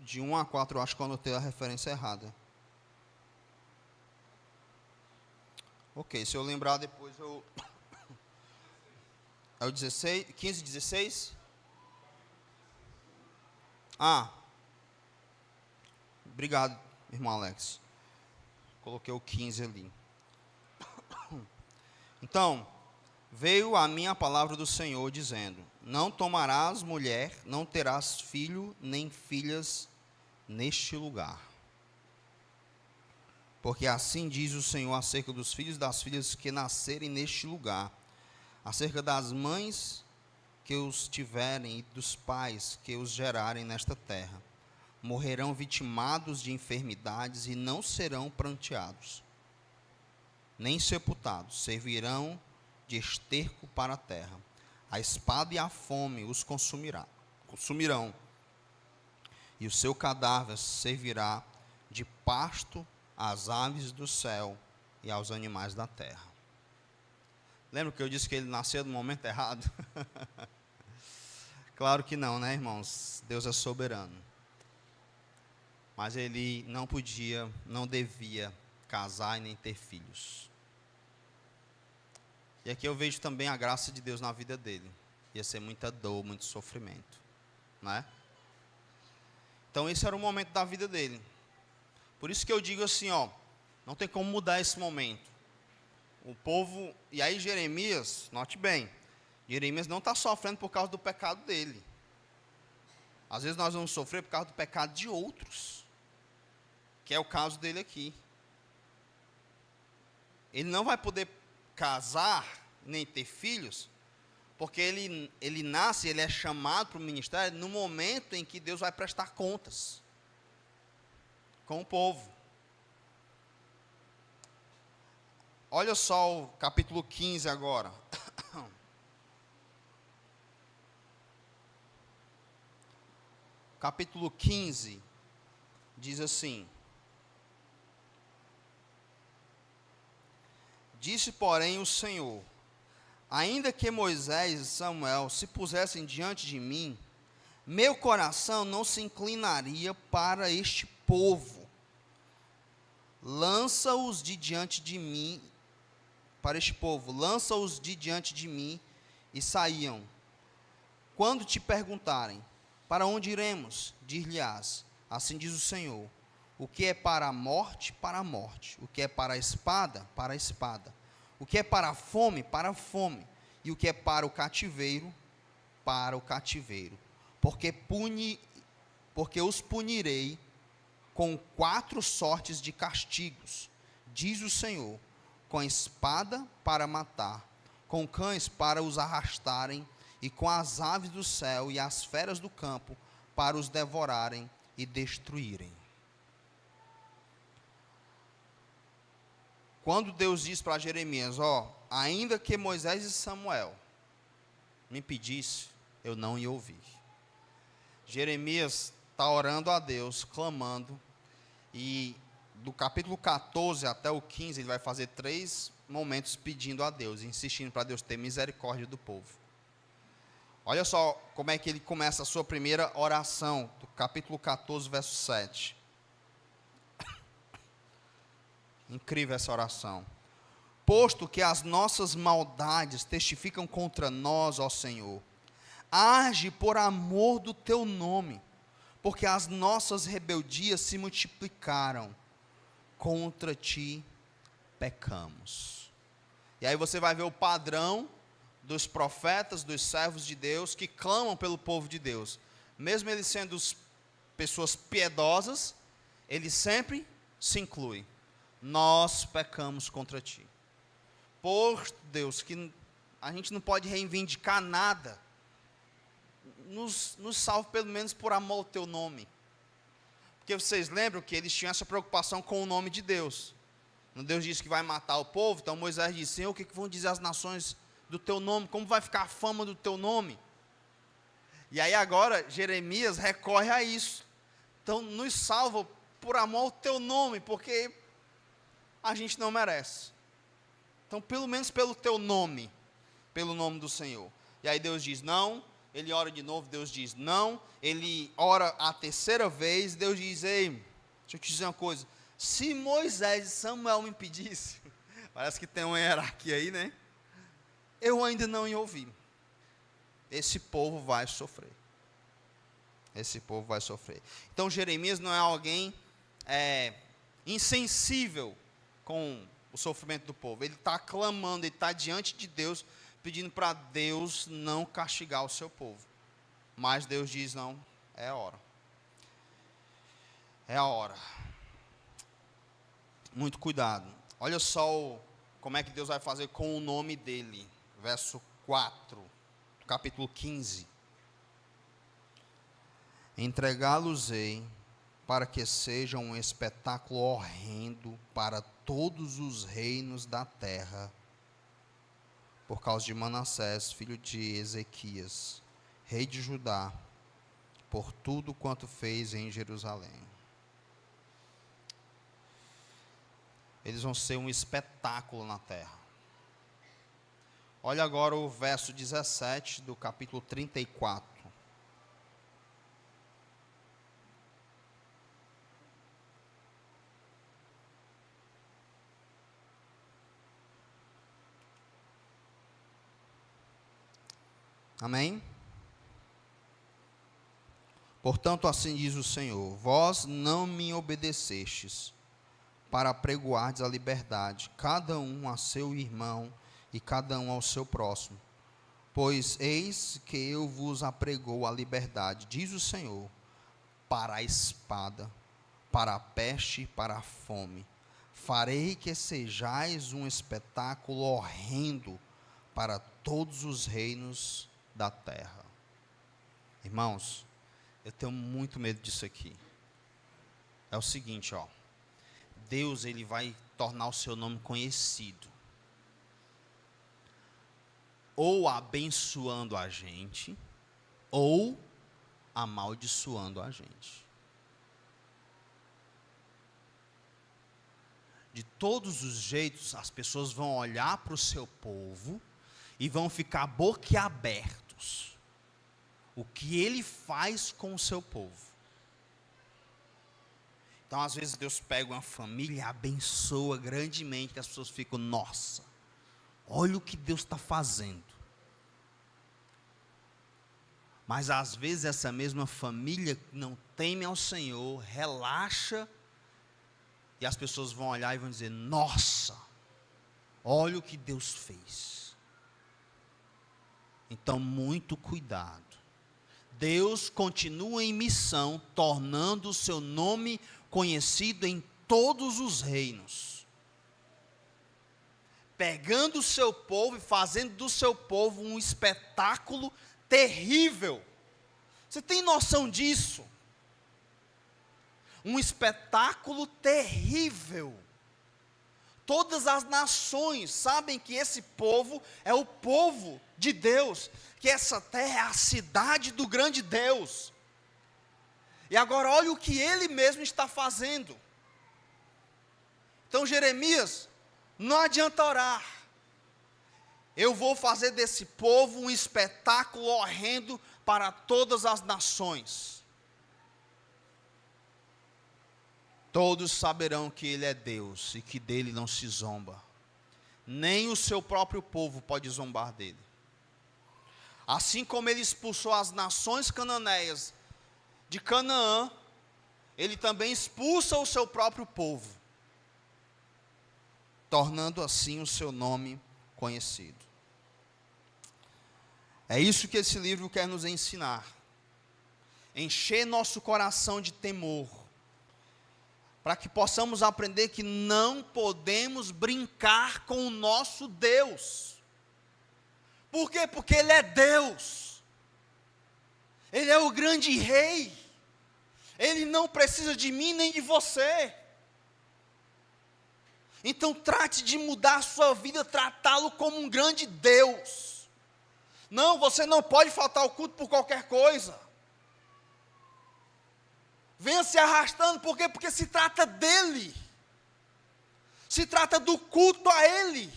De 1 a 4, eu acho que eu anotei a referência errada. Ok, se eu lembrar depois É o 16, 15, 16? Obrigado, irmão Alex. Coloquei o 15 ali. Então, veio a minha palavra do Senhor, dizendo: não tomarás mulher, não terás filho, nem filhas neste lugar. Porque assim diz o Senhor acerca dos filhos e das filhas que nascerem neste lugar, acerca das mães que os tiverem e dos pais que os gerarem nesta terra. Morrerão vitimados de enfermidades e não serão pranteados, nem sepultados, servirão de esterco para a terra. A espada e a fome os consumirão, e o seu cadáver servirá de pasto às aves do céu e aos animais da terra. Lembra que eu disse que ele nasceu no momento errado? Claro que não, né, irmãos? Deus é soberano. Mas ele não podia, não devia casar e nem ter filhos. E aqui eu vejo também a graça de Deus na vida dele. Ia ser muita dor, muito sofrimento, né? Então esse era o momento da vida dele. Por isso que eu digo assim, não tem como mudar esse momento. O povo, e aí Jeremias, note bem, Jeremias não está sofrendo por causa do pecado dele. Às vezes nós vamos sofrer por causa do pecado de outros, que é o caso dele aqui. Ele não vai poder casar, nem ter filhos, porque ele nasce, ele é chamado para o ministério no momento em que Deus vai prestar contas com o povo. Olha só o capítulo 15 agora. Capítulo 15 diz assim: disse, porém, o Senhor: ainda que Moisés e Samuel se pusessem diante de mim, meu coração não se inclinaria para este povo. Lança-os de diante de mim, para este povo, lança-os de diante de mim, e saíam. Quando te perguntarem, para onde iremos? Dir-lhe-ás, assim diz o Senhor: o que é para a morte, para a morte. O que é para a espada, para a espada. O que é para a fome, para a fome. E o que é para o cativeiro, para o cativeiro. Porque os punirei com 4 sortes de castigos, diz o Senhor: com espada para matar, com cães para os arrastarem, e com as aves do céu e as feras do campo para os devorarem e destruírem. Quando Deus diz para Jeremias, ainda que Moisés e Samuel me pedisse, eu não ia ouvir. Jeremias está orando a Deus, clamando, e do capítulo 14 até o 15, ele vai fazer 3 momentos pedindo a Deus, insistindo para Deus ter misericórdia do povo. Olha só como é que ele começa a sua primeira oração, do capítulo 14, verso 7. Incrível essa oração. Posto que as nossas maldades testificam contra nós, ó Senhor, age por amor do teu nome, porque as nossas rebeldias se multiplicaram, contra ti pecamos. E aí você vai ver o padrão dos profetas, dos servos de Deus, que clamam pelo povo de Deus. Mesmo eles sendo pessoas piedosas, ele sempre se inclui. Nós pecamos contra ti. Por Deus, que a gente não pode reivindicar nada, nos salve pelo menos por amor ao teu nome. Porque vocês lembram que eles tinham essa preocupação com o nome de Deus. Quando Deus disse que vai matar o povo, então Moisés disse: Senhor, o que vão dizer as nações do teu nome? Como vai ficar a fama do teu nome? E aí agora Jeremias recorre a isso. Então nos salva por amor ao teu nome, porque a gente não merece. Então pelo menos pelo teu nome, pelo nome do Senhor. E aí Deus diz não, ele ora de novo, Deus diz não, ele ora a terceira vez, Deus diz: ei, deixa eu te dizer uma coisa, se Moisés e Samuel me pedissem, parece que tem uma hierarquia aí, né? Eu ainda não ia ouvir. esse povo vai sofrer. Esse povo vai sofrer. Então Jeremias não é alguém insensível com o sofrimento do povo. Ele está clamando, ele está diante de Deus, pedindo para Deus não castigar o seu povo. Mas Deus diz, não, é a hora. É a hora. Muito cuidado. Olha só como é que Deus vai fazer com o nome dele. Verso 4, capítulo 15. Entregá-los-ei para que seja um espetáculo horrendo para todos os reinos da terra, por causa de Manassés, filho de Ezequias, rei de Judá, por tudo quanto fez em Jerusalém. Eles vão ser um espetáculo na terra. Olha agora o verso 17 do capítulo 34. Amém? Portanto, assim diz o Senhor: vós não me obedecestes para apregoardes a liberdade, cada um a seu irmão e cada um ao seu próximo. Pois eis que eu vos apregou a liberdade, diz o Senhor, para a espada, para a peste e para a fome. Farei que sejais um espetáculo horrendo para todos os reinos da terra. Irmãos, eu tenho muito medo disso aqui. É o seguinte, ó. Deus, ele vai tornar o seu nome conhecido. Ou abençoando a gente, ou amaldiçoando a gente. De todos os jeitos, as pessoas vão olhar para o seu povo e vão ficar boquiabertos. O que ele faz com o seu povo. Então, às vezes, Deus pega uma família e abençoa grandemente, e as pessoas ficam, nossa, olha o que Deus está fazendo. Mas, às vezes, essa mesma família não teme ao Senhor, relaxa, e as pessoas vão olhar e vão dizer, nossa, olha o que Deus fez. Então, muito cuidado. Deus continua em missão, tornando o seu nome conhecido em todos os reinos. Pegando o seu povo e fazendo do seu povo um espetáculo terrível. Você tem noção disso? Um espetáculo terrível. Todas as nações sabem que esse povo é o povo de Deus, que essa terra é a cidade do grande Deus. E agora olha o que ele mesmo está fazendo. Então Jeremias, não adianta orar. Eu vou fazer desse povo um espetáculo horrendo para todas as nações. Todos saberão que ele é Deus e que dele não se zomba. Nem o seu próprio povo pode zombar dele. Assim como ele expulsou as nações cananeias de Canaã, ele também expulsa o seu próprio povo, tornando assim o seu nome conhecido. É isso que esse livro quer nos ensinar. Encher nosso coração de temor, para que possamos aprender que não podemos brincar com o nosso Deus. Por quê? Porque Ele é Deus. Ele é o grande rei. Ele não precisa de mim nem de você. Então trate de mudar a sua vida, tratá-lo como um grande Deus. Não, você não pode faltar ao culto por qualquer coisa. Venha se arrastando, por quê? Porque se trata dele. Se trata do culto a ele.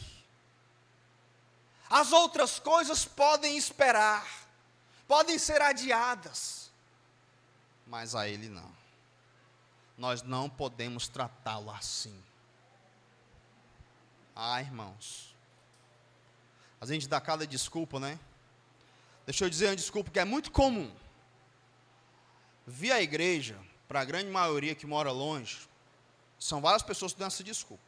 As outras coisas podem esperar, podem ser adiadas, mas a ele não. Nós não podemos tratá-lo assim. Ah, irmãos, a gente dá cada desculpa, né? Deixa eu dizer uma desculpa que é muito comum. Vir à igreja, para a grande maioria que mora longe, são várias pessoas que dão essa desculpa.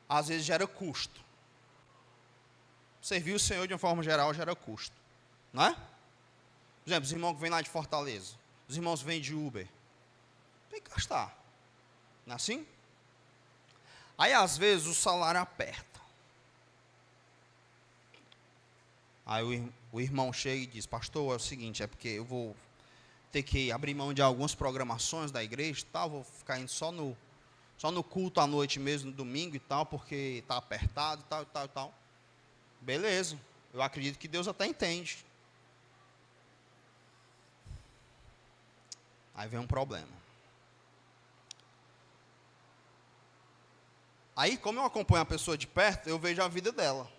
Às vezes gera custo. Servir o Senhor de uma forma geral gera custo. Não é? Por exemplo, os irmãos que vêm lá de Fortaleza, os irmãos vêm de Uber. Tem que gastar. Não é assim? Aí, às vezes, o salário aperta. Aí o irmão chega e diz, pastor, é o seguinte, é porque eu vou ter que abrir mão de algumas programações da igreja e tal, vou ficar indo só no culto à noite mesmo, no domingo e tal, porque está apertado e tal, e tal, e tal. Beleza, eu acredito que Deus até entende. Aí vem um problema. Aí, como eu acompanho a pessoa de perto, eu vejo a vida dela.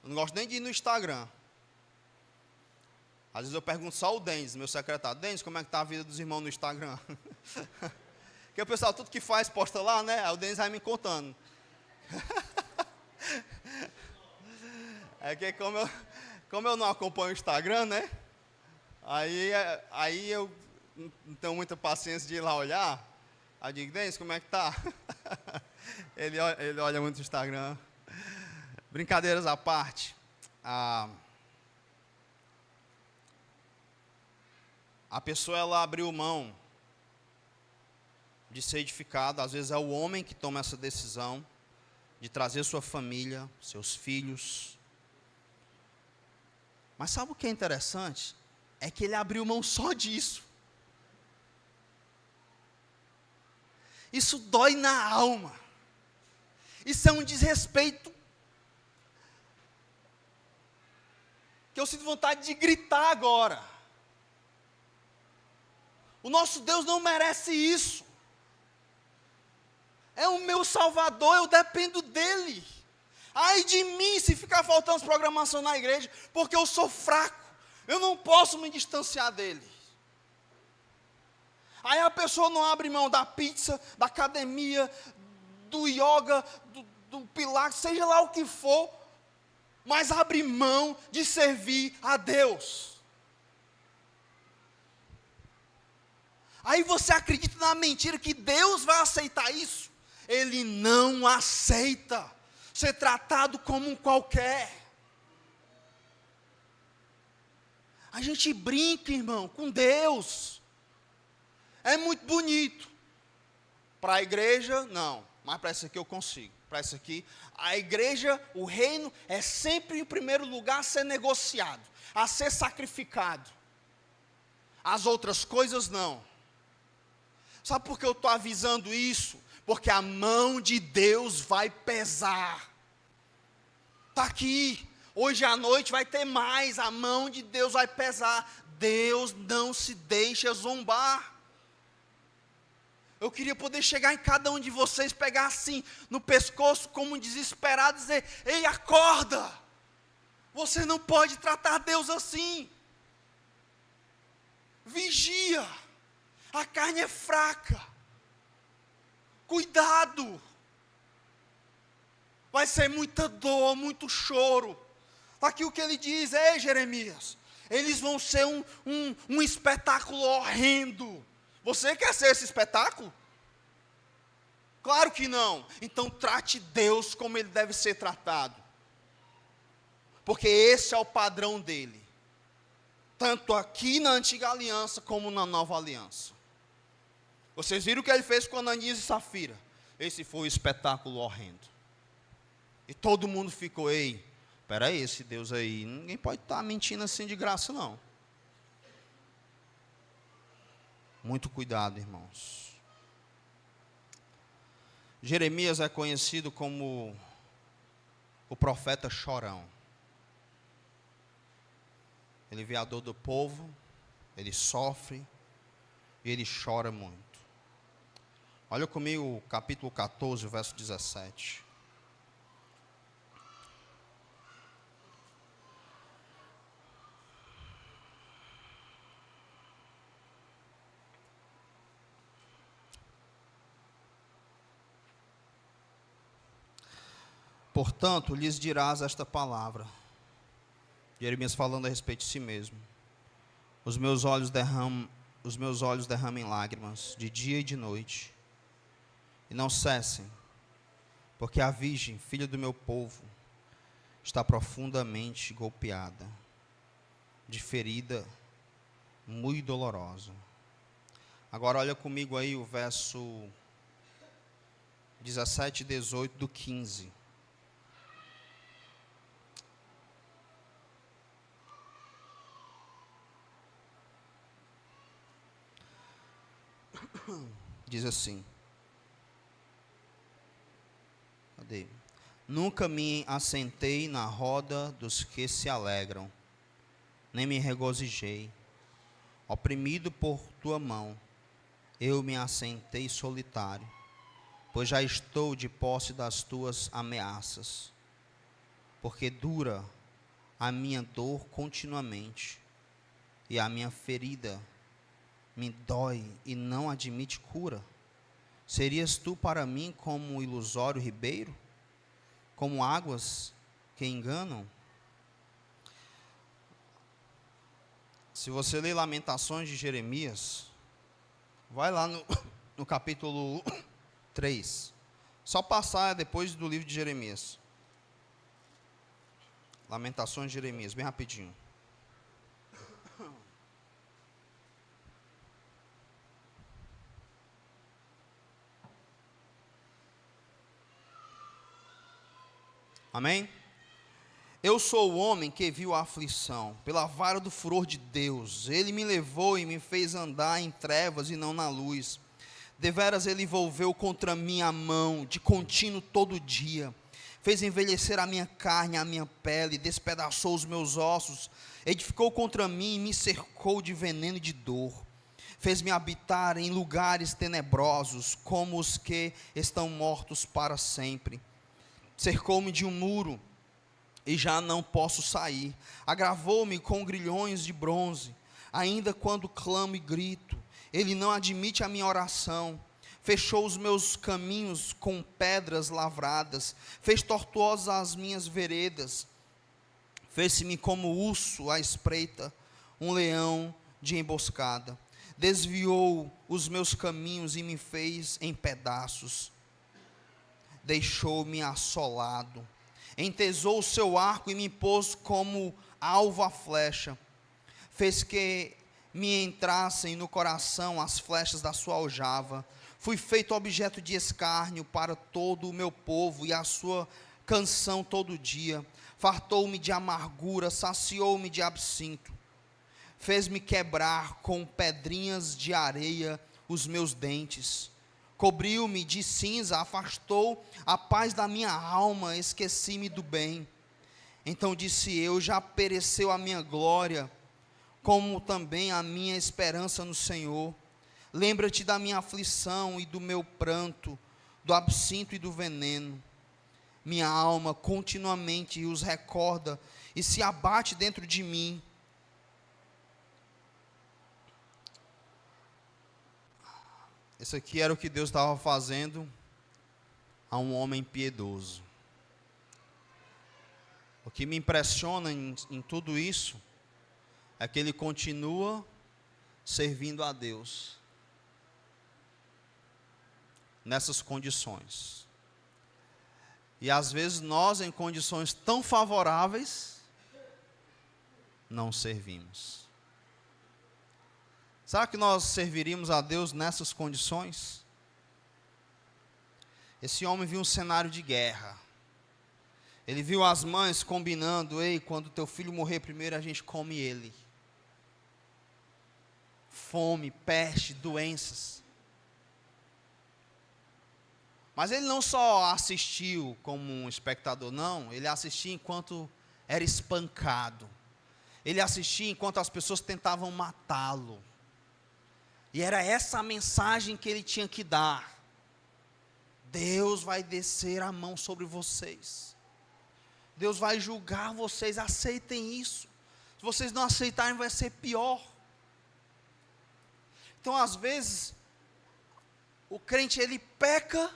Eu não gosto nem de ir no Instagram. Às vezes eu pergunto só ao Denis, meu secretário, Denis, como é que está a vida dos irmãos no Instagram? Porque o pessoal, tudo que faz, posta lá, né? Aí o Denis vai me contando. É que como eu não acompanho o Instagram, né? Aí eu não tenho muita paciência de ir lá olhar. Aí eu digo, Denis, como é que tá? Ele olha muito o Instagram. Brincadeiras à parte. A pessoa, ela abriu mão de ser edificada. Às vezes é o homem que toma essa decisão de trazer sua família, seus filhos. Mas sabe o que é interessante? É que ele abriu mão só disso. Isso dói na alma. Isso é um desrespeito que eu sinto vontade de gritar agora. O nosso Deus não merece isso. É o meu Salvador, eu dependo dEle. Ai de mim se ficar faltando programação na igreja, porque eu sou fraco. Eu não posso me distanciar dEle. Aí a pessoa não abre mão da pizza, da academia, do yoga, do pilates, seja lá o que for, mas abre mão de servir a Deus. Aí você acredita na mentira que Deus vai aceitar isso? Ele não aceita ser tratado como um qualquer. A gente brinca, irmão, com Deus. É muito bonito. Para a igreja, não. Mas para isso aqui eu consigo. Para isso aqui, a igreja, o reino, é sempre em primeiro lugar a ser negociado, a ser sacrificado. As outras coisas não. Sabe por que eu estou avisando isso? Porque a mão de Deus vai pesar. Está aqui. Hoje à noite vai ter mais. A mão de Deus vai pesar. Deus não se deixa zombar. Eu queria poder chegar em cada um de vocês, pegar assim, no pescoço, como um desesperado, e dizer, ei, acorda. Você não pode tratar Deus assim. Vigia. A carne é fraca. Cuidado. Vai ser muita dor, muito choro. Está aqui o que ele diz, ei Jeremias, eles vão ser um espetáculo horrendo. Você quer ser esse espetáculo? Claro que não. Então trate Deus como Ele deve ser tratado. Porque esse é o padrão dEle. Tanto aqui na antiga aliança, como na nova aliança. Vocês viram o que Ele fez com Ananias e Safira? Esse foi um espetáculo horrendo. E todo mundo ficou, ei, peraí, esse Deus aí, ninguém pode estar mentindo assim de graça não. Muito cuidado, irmãos. Jeremias é conhecido como o profeta chorão. Ele vê a dor do povo, ele sofre e ele chora muito. Olha comigo o capítulo 14, verso 17. Portanto, lhes dirás esta palavra: Jeremias falando a respeito de si mesmo. Os meus olhos derramem lágrimas de dia e de noite, e não cessem, porque a virgem, filha do meu povo, está profundamente golpeada, de ferida muito dolorosa. Agora olha comigo aí o verso 17 e 18 do 15. Diz assim: cadê? Nunca me assentei na roda dos que se alegram, nem me regozijei. Oprimido por tua mão, eu me assentei solitário, pois já estou de posse das tuas ameaças. Porque dura a minha dor continuamente, e a minha ferida me dói e não admite cura. Serias tu para mim como um ilusório ribeiro, como águas que enganam? Se você ler Lamentações de Jeremias, vai lá no capítulo 3. Só passar depois do livro de Jeremias. Lamentações de Jeremias, bem rapidinho. Amém? Eu sou o homem que viu a aflição, pela vara do furor de Deus. Ele me levou e me fez andar em trevas e não na luz. Deveras ele volveu contra mim a mão, de contínuo todo dia. Fez envelhecer a minha carne, a minha pele, despedaçou os meus ossos. Edificou contra mim e me cercou de veneno e de dor. Fez-me habitar em lugares tenebrosos, como os que estão mortos para sempre. Cercou-me de um muro, e já não posso sair. Agravou-me com grilhões de bronze. Ainda quando clamo e grito, ele não admite a minha oração. Fechou os meus caminhos com pedras lavradas. Fez tortuosas as minhas veredas. Fez-me como urso à espreita, um leão de emboscada. Desviou os meus caminhos e me fez em pedaços. Deixou-me assolado. Entesou o seu arco e me pôs como alvo à flecha. Fez que me entrassem no coração as flechas da sua aljava. Fui feito objeto de escárnio para todo o meu povo, e a sua canção todo dia. Fartou-me de amargura, saciou-me de absinto. Fez-me quebrar com pedrinhas de areia os meus dentes. Cobriu-me de cinza, afastou a paz da minha alma, esqueci-me do bem. Então disse eu: já pereceu a minha glória, como também a minha esperança no Senhor. Lembra-te da minha aflição e do meu pranto, do absinto e do veneno. Minha alma continuamente os recorda e se abate dentro de mim. Isso aqui era o que Deus estava fazendo a um homem piedoso. O que me impressiona em tudo isso é que ele continua servindo a Deus nessas condições. E às vezes nós, em condições tão favoráveis, não servimos. Será que nós serviríamos a Deus nessas condições? Esse homem viu um cenário de guerra. Ele viu as mães combinando: ei, quando teu filho morrer primeiro, a gente come ele. Fome, peste, doenças. Mas ele não só assistiu como um espectador, não. Ele assistia enquanto era espancado. Ele assistia enquanto as pessoas tentavam matá-lo. E era essa a mensagem que ele tinha que dar. Deus vai descer a mão sobre vocês. Deus vai julgar vocês, aceitem isso. Se vocês não aceitarem, vai ser pior. Então, às vezes, o crente, ele peca,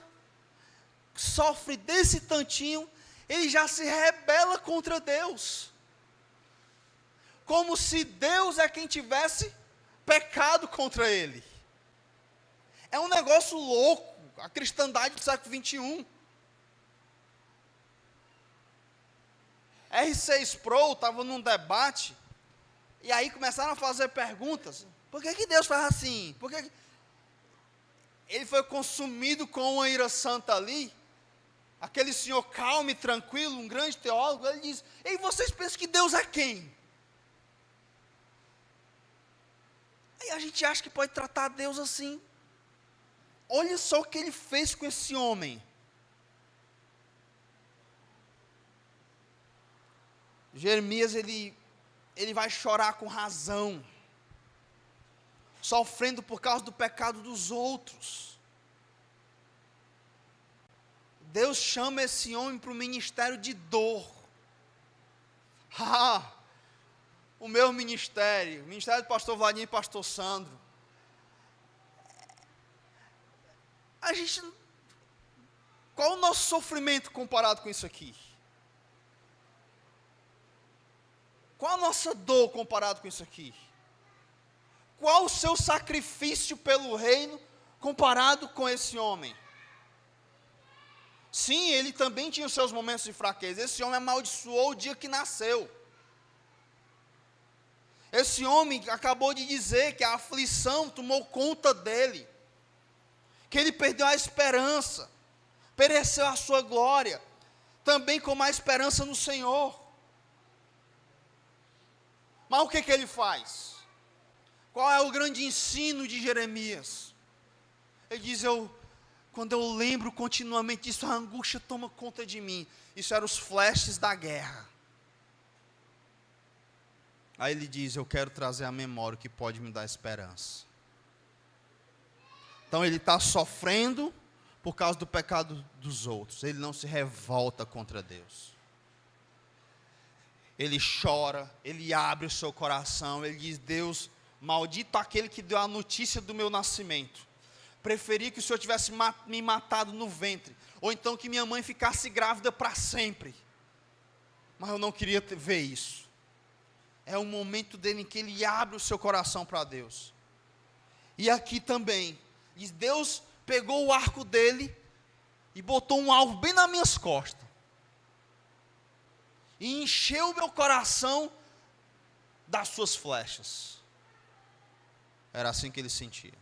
sofre desse tantinho, ele já se rebela contra Deus. como se Deus é quem tivesse pecado contra ele. É um negócio louco, a cristandade do século XXI. R.C. Sproul estava num debate, e aí começaram a fazer perguntas. Por que Deus faz assim? Por que ele foi consumido com uma ira santa ali? Aquele senhor calmo e tranquilo, um grande teólogo, ele diz: e vocês pensam que Deus é quem? Aí a gente acha que pode tratar Deus assim. Olha só o que ele fez com esse homem. Jeremias, ele vai chorar com razão, sofrendo por causa do pecado dos outros. Deus chama esse homem para o ministério de dor. O meu ministério, o ministério do pastor Vladimir e pastor Sandro. Qual o nosso sofrimento comparado com isso aqui? Qual a nossa dor comparado com isso aqui? Qual o seu sacrifício pelo reino comparado com esse homem? Sim, ele também tinha os seus momentos de fraqueza. Esse homem amaldiçoou o dia que nasceu. Esse homem acabou de dizer que a aflição tomou conta dele, que ele perdeu a esperança, pereceu a sua glória, também com a esperança no Senhor. Mas o que ele faz? Qual é o grande ensino de Jeremias? Ele diz: quando eu lembro continuamente disso, a angústia toma conta de mim. Isso eram os flashes da guerra. Aí ele diz: eu quero trazer a memória que pode me dar esperança. Então ele está sofrendo por causa do pecado dos outros. Ele não se revolta contra Deus. Ele chora, ele abre o seu coração, ele diz: Deus, maldito aquele que deu a notícia do meu nascimento. Preferi que o Senhor tivesse me matado no ventre, ou então que minha mãe ficasse grávida para sempre. Mas eu não queria ver isso. É o momento dele em que ele abre o seu coração para Deus. E aqui também, diz: Deus pegou o arco dele e botou um alvo bem nas minhas costas. E encheu o meu coração das suas flechas. Era assim que ele sentia.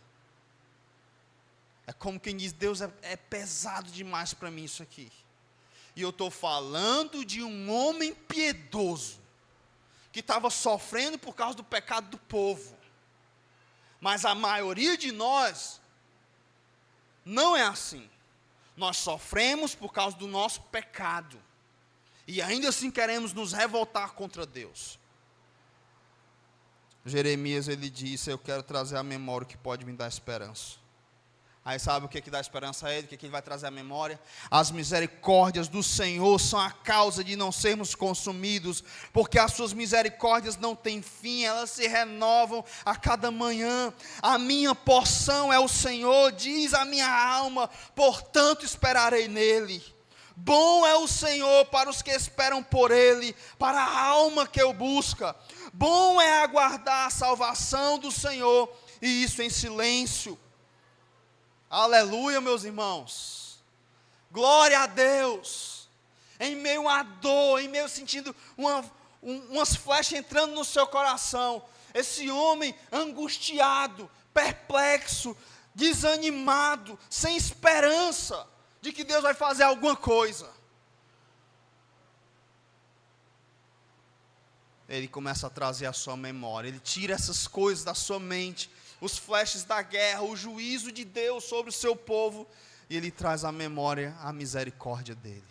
É como quem diz: Deus, é pesado demais para mim isso aqui. E eu estou falando de um homem piedoso, que estava sofrendo por causa do pecado do povo. Mas a maioria de nós não é assim. Nós sofremos por causa do nosso pecado. E ainda assim queremos nos revoltar contra Deus. Jeremias, ele disse: eu quero trazer a memória que pode me dar esperança. Aí sabe o que dá esperança a ele? O que ele vai trazer à memória? As misericórdias do Senhor são a causa de não sermos consumidos, porque as suas misericórdias não têm fim, elas se renovam a cada manhã. A minha porção é o Senhor, diz a minha alma, portanto esperarei nele. Bom é o Senhor para os que esperam por Ele, para a alma que o busca. Bom é aguardar a salvação do Senhor, e isso em silêncio. Aleluia, meus irmãos. Glória a Deus. Em meio à dor, em meio sentindo umas flechas entrando no seu coração, esse homem angustiado, perplexo, desanimado, sem esperança de que Deus vai fazer alguma coisa. Ele começa a trazer a sua memória, ele tira essas coisas da sua mente, os flashes da guerra, o juízo de Deus sobre o seu povo, e ele traz à memória a misericórdia dele,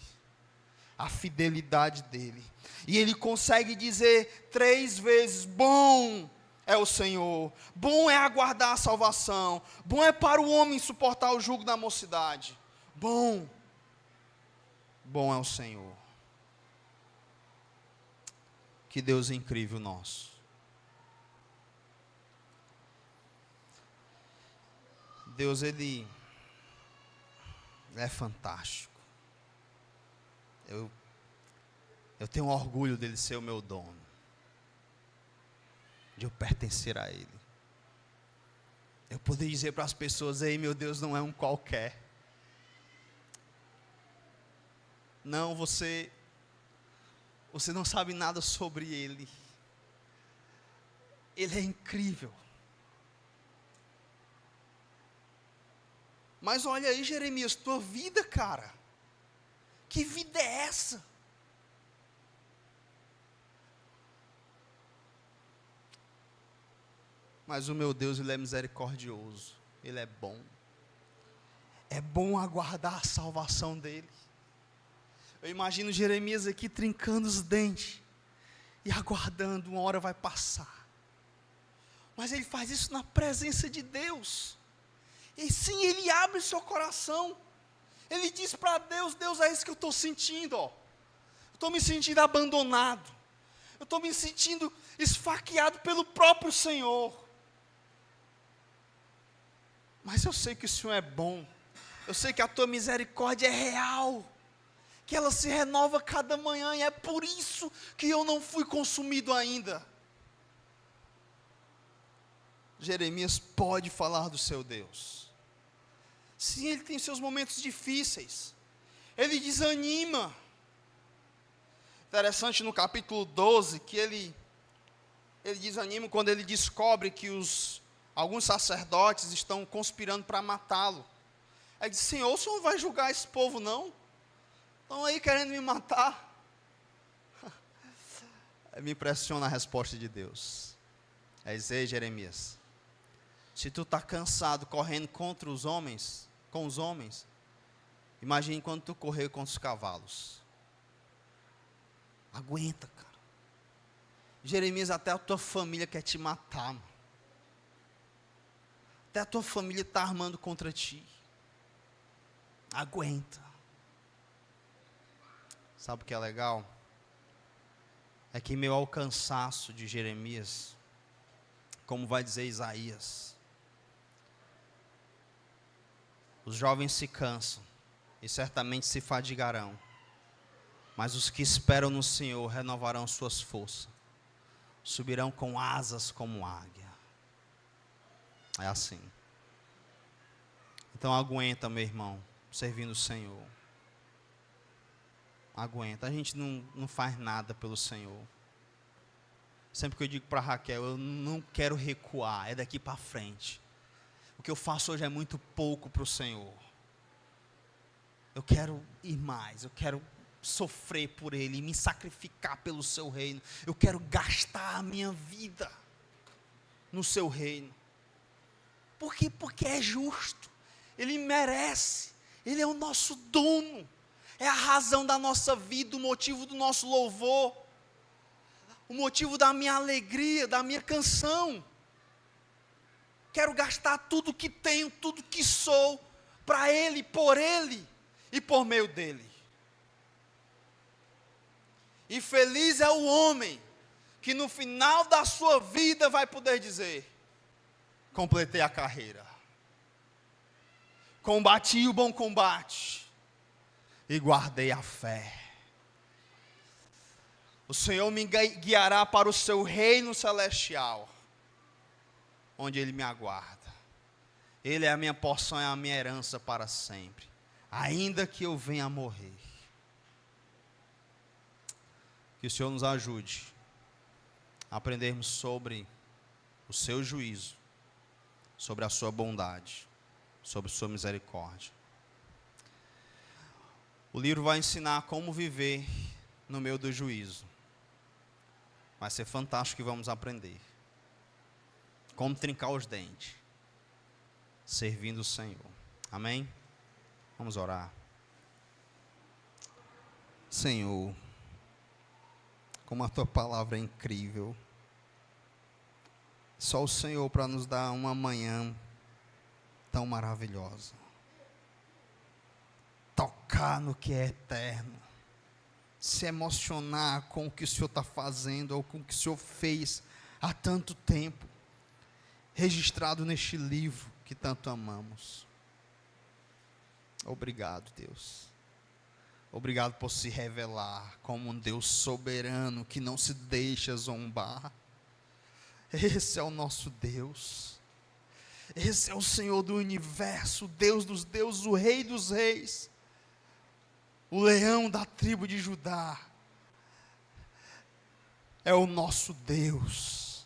a fidelidade dele, e ele consegue dizer 3 vezes: bom é o Senhor, bom é aguardar a salvação, bom é para o homem suportar o jugo da mocidade. Bom é o Senhor. Que Deus incrível nosso. Deus, Ele é fantástico. Eu tenho orgulho dele ser o meu dono. de eu pertencer a Ele. Eu poder dizer para as pessoas: ei, meu Deus não é um qualquer. Não, você não sabe nada sobre Ele. Ele é incrível. Mas olha aí, Jeremias, tua vida, cara. Que vida é essa? Mas o meu Deus, Ele é misericordioso. Ele é bom. É bom aguardar a salvação dEle. Eu imagino Jeremias aqui trincando os dentes e aguardando, uma hora vai passar. Mas ele faz isso na presença de Deus. E sim, ele abre seu coração. Ele diz para Deus: Deus, é isso que eu estou sentindo, ó. Eu estou me sentindo abandonado. Eu estou me sentindo esfaqueado pelo próprio Senhor. Mas eu sei que o Senhor é bom. Eu sei que a tua misericórdia é real. Que ela se renova cada manhã. E é por isso que eu não fui consumido ainda. Jeremias pode falar do seu Deus. Sim, ele tem seus momentos difíceis. Ele desanima. Interessante no capítulo 12, que ele desanima quando ele descobre que alguns sacerdotes estão conspirando para matá-lo. Ele diz: Senhor, o Senhor não vai julgar esse povo não? Estão aí querendo me matar. Me impressiona a resposta de Deus. É dizer: Jeremias, se tu está cansado correndo contra os homens, com os homens, imagine quando tu correr contra os cavalos. Aguenta, cara. Jeremias, até a tua família quer te matar, mano. Até a tua família está armando contra ti. Aguenta. Sabe o que é legal? É que em meio ao cansaço de Jeremias, como vai dizer Isaías, os jovens se cansam e certamente se fadigarão, mas os que esperam no Senhor renovarão suas forças, subirão com asas como águia. É assim. Então aguenta, meu irmão, servindo o Senhor. Aguenta. A gente não faz nada pelo Senhor. Sempre que eu digo para Raquel: eu não quero recuar, é daqui para frente. O que eu faço hoje é muito pouco para o Senhor. Eu quero ir mais, eu quero sofrer por Ele, me sacrificar pelo seu reino. Eu quero gastar a minha vida no seu reino. Por quê? Porque é justo. Ele merece. Ele é o nosso dono. É a razão da nossa vida, o motivo do nosso louvor, o motivo da minha alegria, da minha canção. Quero gastar tudo que tenho, tudo que sou, para Ele, por Ele e por meio dEle. E feliz é o homem que no final da sua vida vai poder dizer: completei a carreira, combati o bom combate e guardei a fé. O Senhor me guiará para o seu reino celestial, onde Ele me aguarda. Ele é a minha porção, é a minha herança para sempre, ainda que eu venha a morrer. Que o Senhor nos ajude a aprendermos sobre o seu juízo, sobre a sua bondade, sobre a sua misericórdia. O livro vai ensinar como viver no meio do juízo. Vai ser fantástico que vamos aprender. Como trincar os dentes, servindo o Senhor. Amém? Vamos orar. Senhor, como a tua palavra é incrível. Só o Senhor para nos dar uma manhã tão maravilhosa. Tocar no que é eterno. Se emocionar com o que o Senhor está fazendo, ou com o que o Senhor fez há tanto tempo, registrado neste livro que tanto amamos. Obrigado, Deus. Obrigado por se revelar como um Deus soberano que não se deixa zombar. Esse é o nosso Deus. Esse é o Senhor do universo, o Deus dos deuses, o Rei dos reis, o leão da tribo de Judá. É o nosso Deus.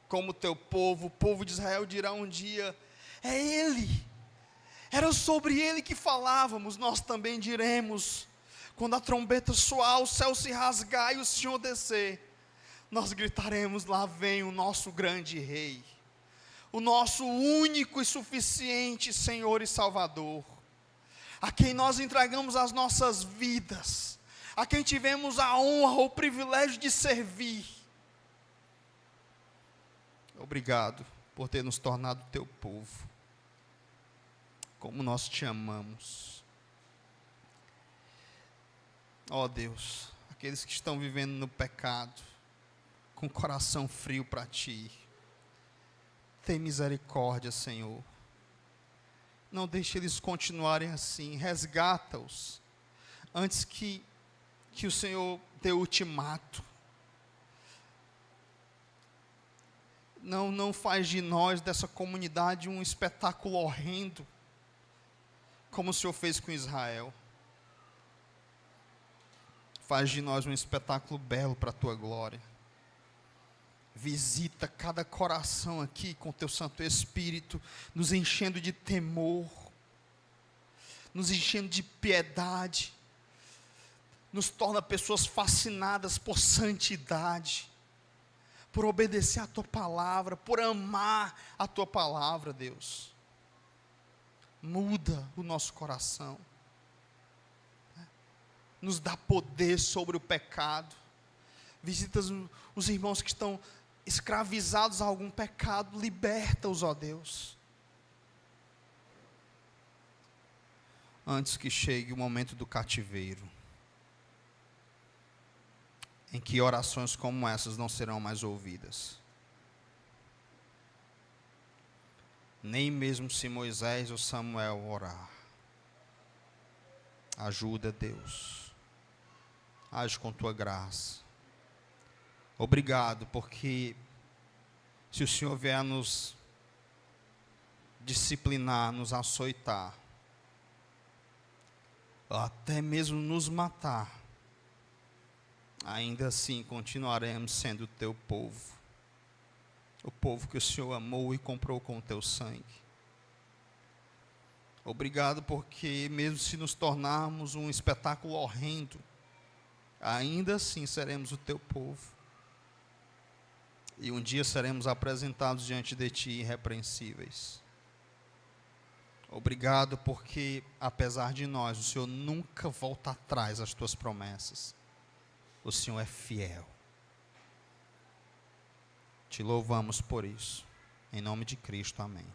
Como teu povo, o povo de Israel dirá um dia: é Ele. Era sobre Ele que falávamos. Nós também diremos, quando a trombeta soar, o céu se rasgar e o Senhor descer, nós gritaremos: lá vem o nosso grande Rei, o nosso único e suficiente Senhor e Salvador, a quem nós entregamos as nossas vidas, a quem tivemos a honra, o privilégio de servir. Obrigado por ter nos tornado teu povo. Como nós te amamos. Ó Deus, aqueles que estão vivendo no pecado, com coração frio para ti, tem misericórdia, Senhor. Não deixe eles continuarem assim, resgata-os, antes que o Senhor dê ultimato. Não faz de nós, dessa comunidade, um espetáculo horrendo, como o Senhor fez com Israel. Faz de nós um espetáculo belo para a tua glória. Visita cada coração aqui com teu Santo Espírito, nos enchendo de temor, nos enchendo de piedade, nos torna pessoas fascinadas por santidade, por obedecer a tua palavra, por amar a tua palavra, Deus. Muda o nosso coração, nos dá poder sobre o pecado. Visita os irmãos que estão escravizados a algum pecado, liberta-os, ó Deus. Antes que chegue o momento do cativeiro, em que orações como essas não serão mais ouvidas. Nem mesmo se Moisés ou Samuel orar. Ajuda, Deus. Age com tua graça. Obrigado, porque se o Senhor vier nos disciplinar, nos açoitar, ou até mesmo nos matar, ainda assim continuaremos sendo o teu povo. O povo que o Senhor amou e comprou com o teu sangue. Obrigado porque mesmo se nos tornarmos um espetáculo horrendo, ainda assim seremos o teu povo. E um dia seremos apresentados diante de ti irrepreensíveis. Obrigado porque, apesar de nós, o Senhor nunca volta atrás às tuas promessas. O Senhor é fiel. Te louvamos por isso. Em nome de Cristo, amém.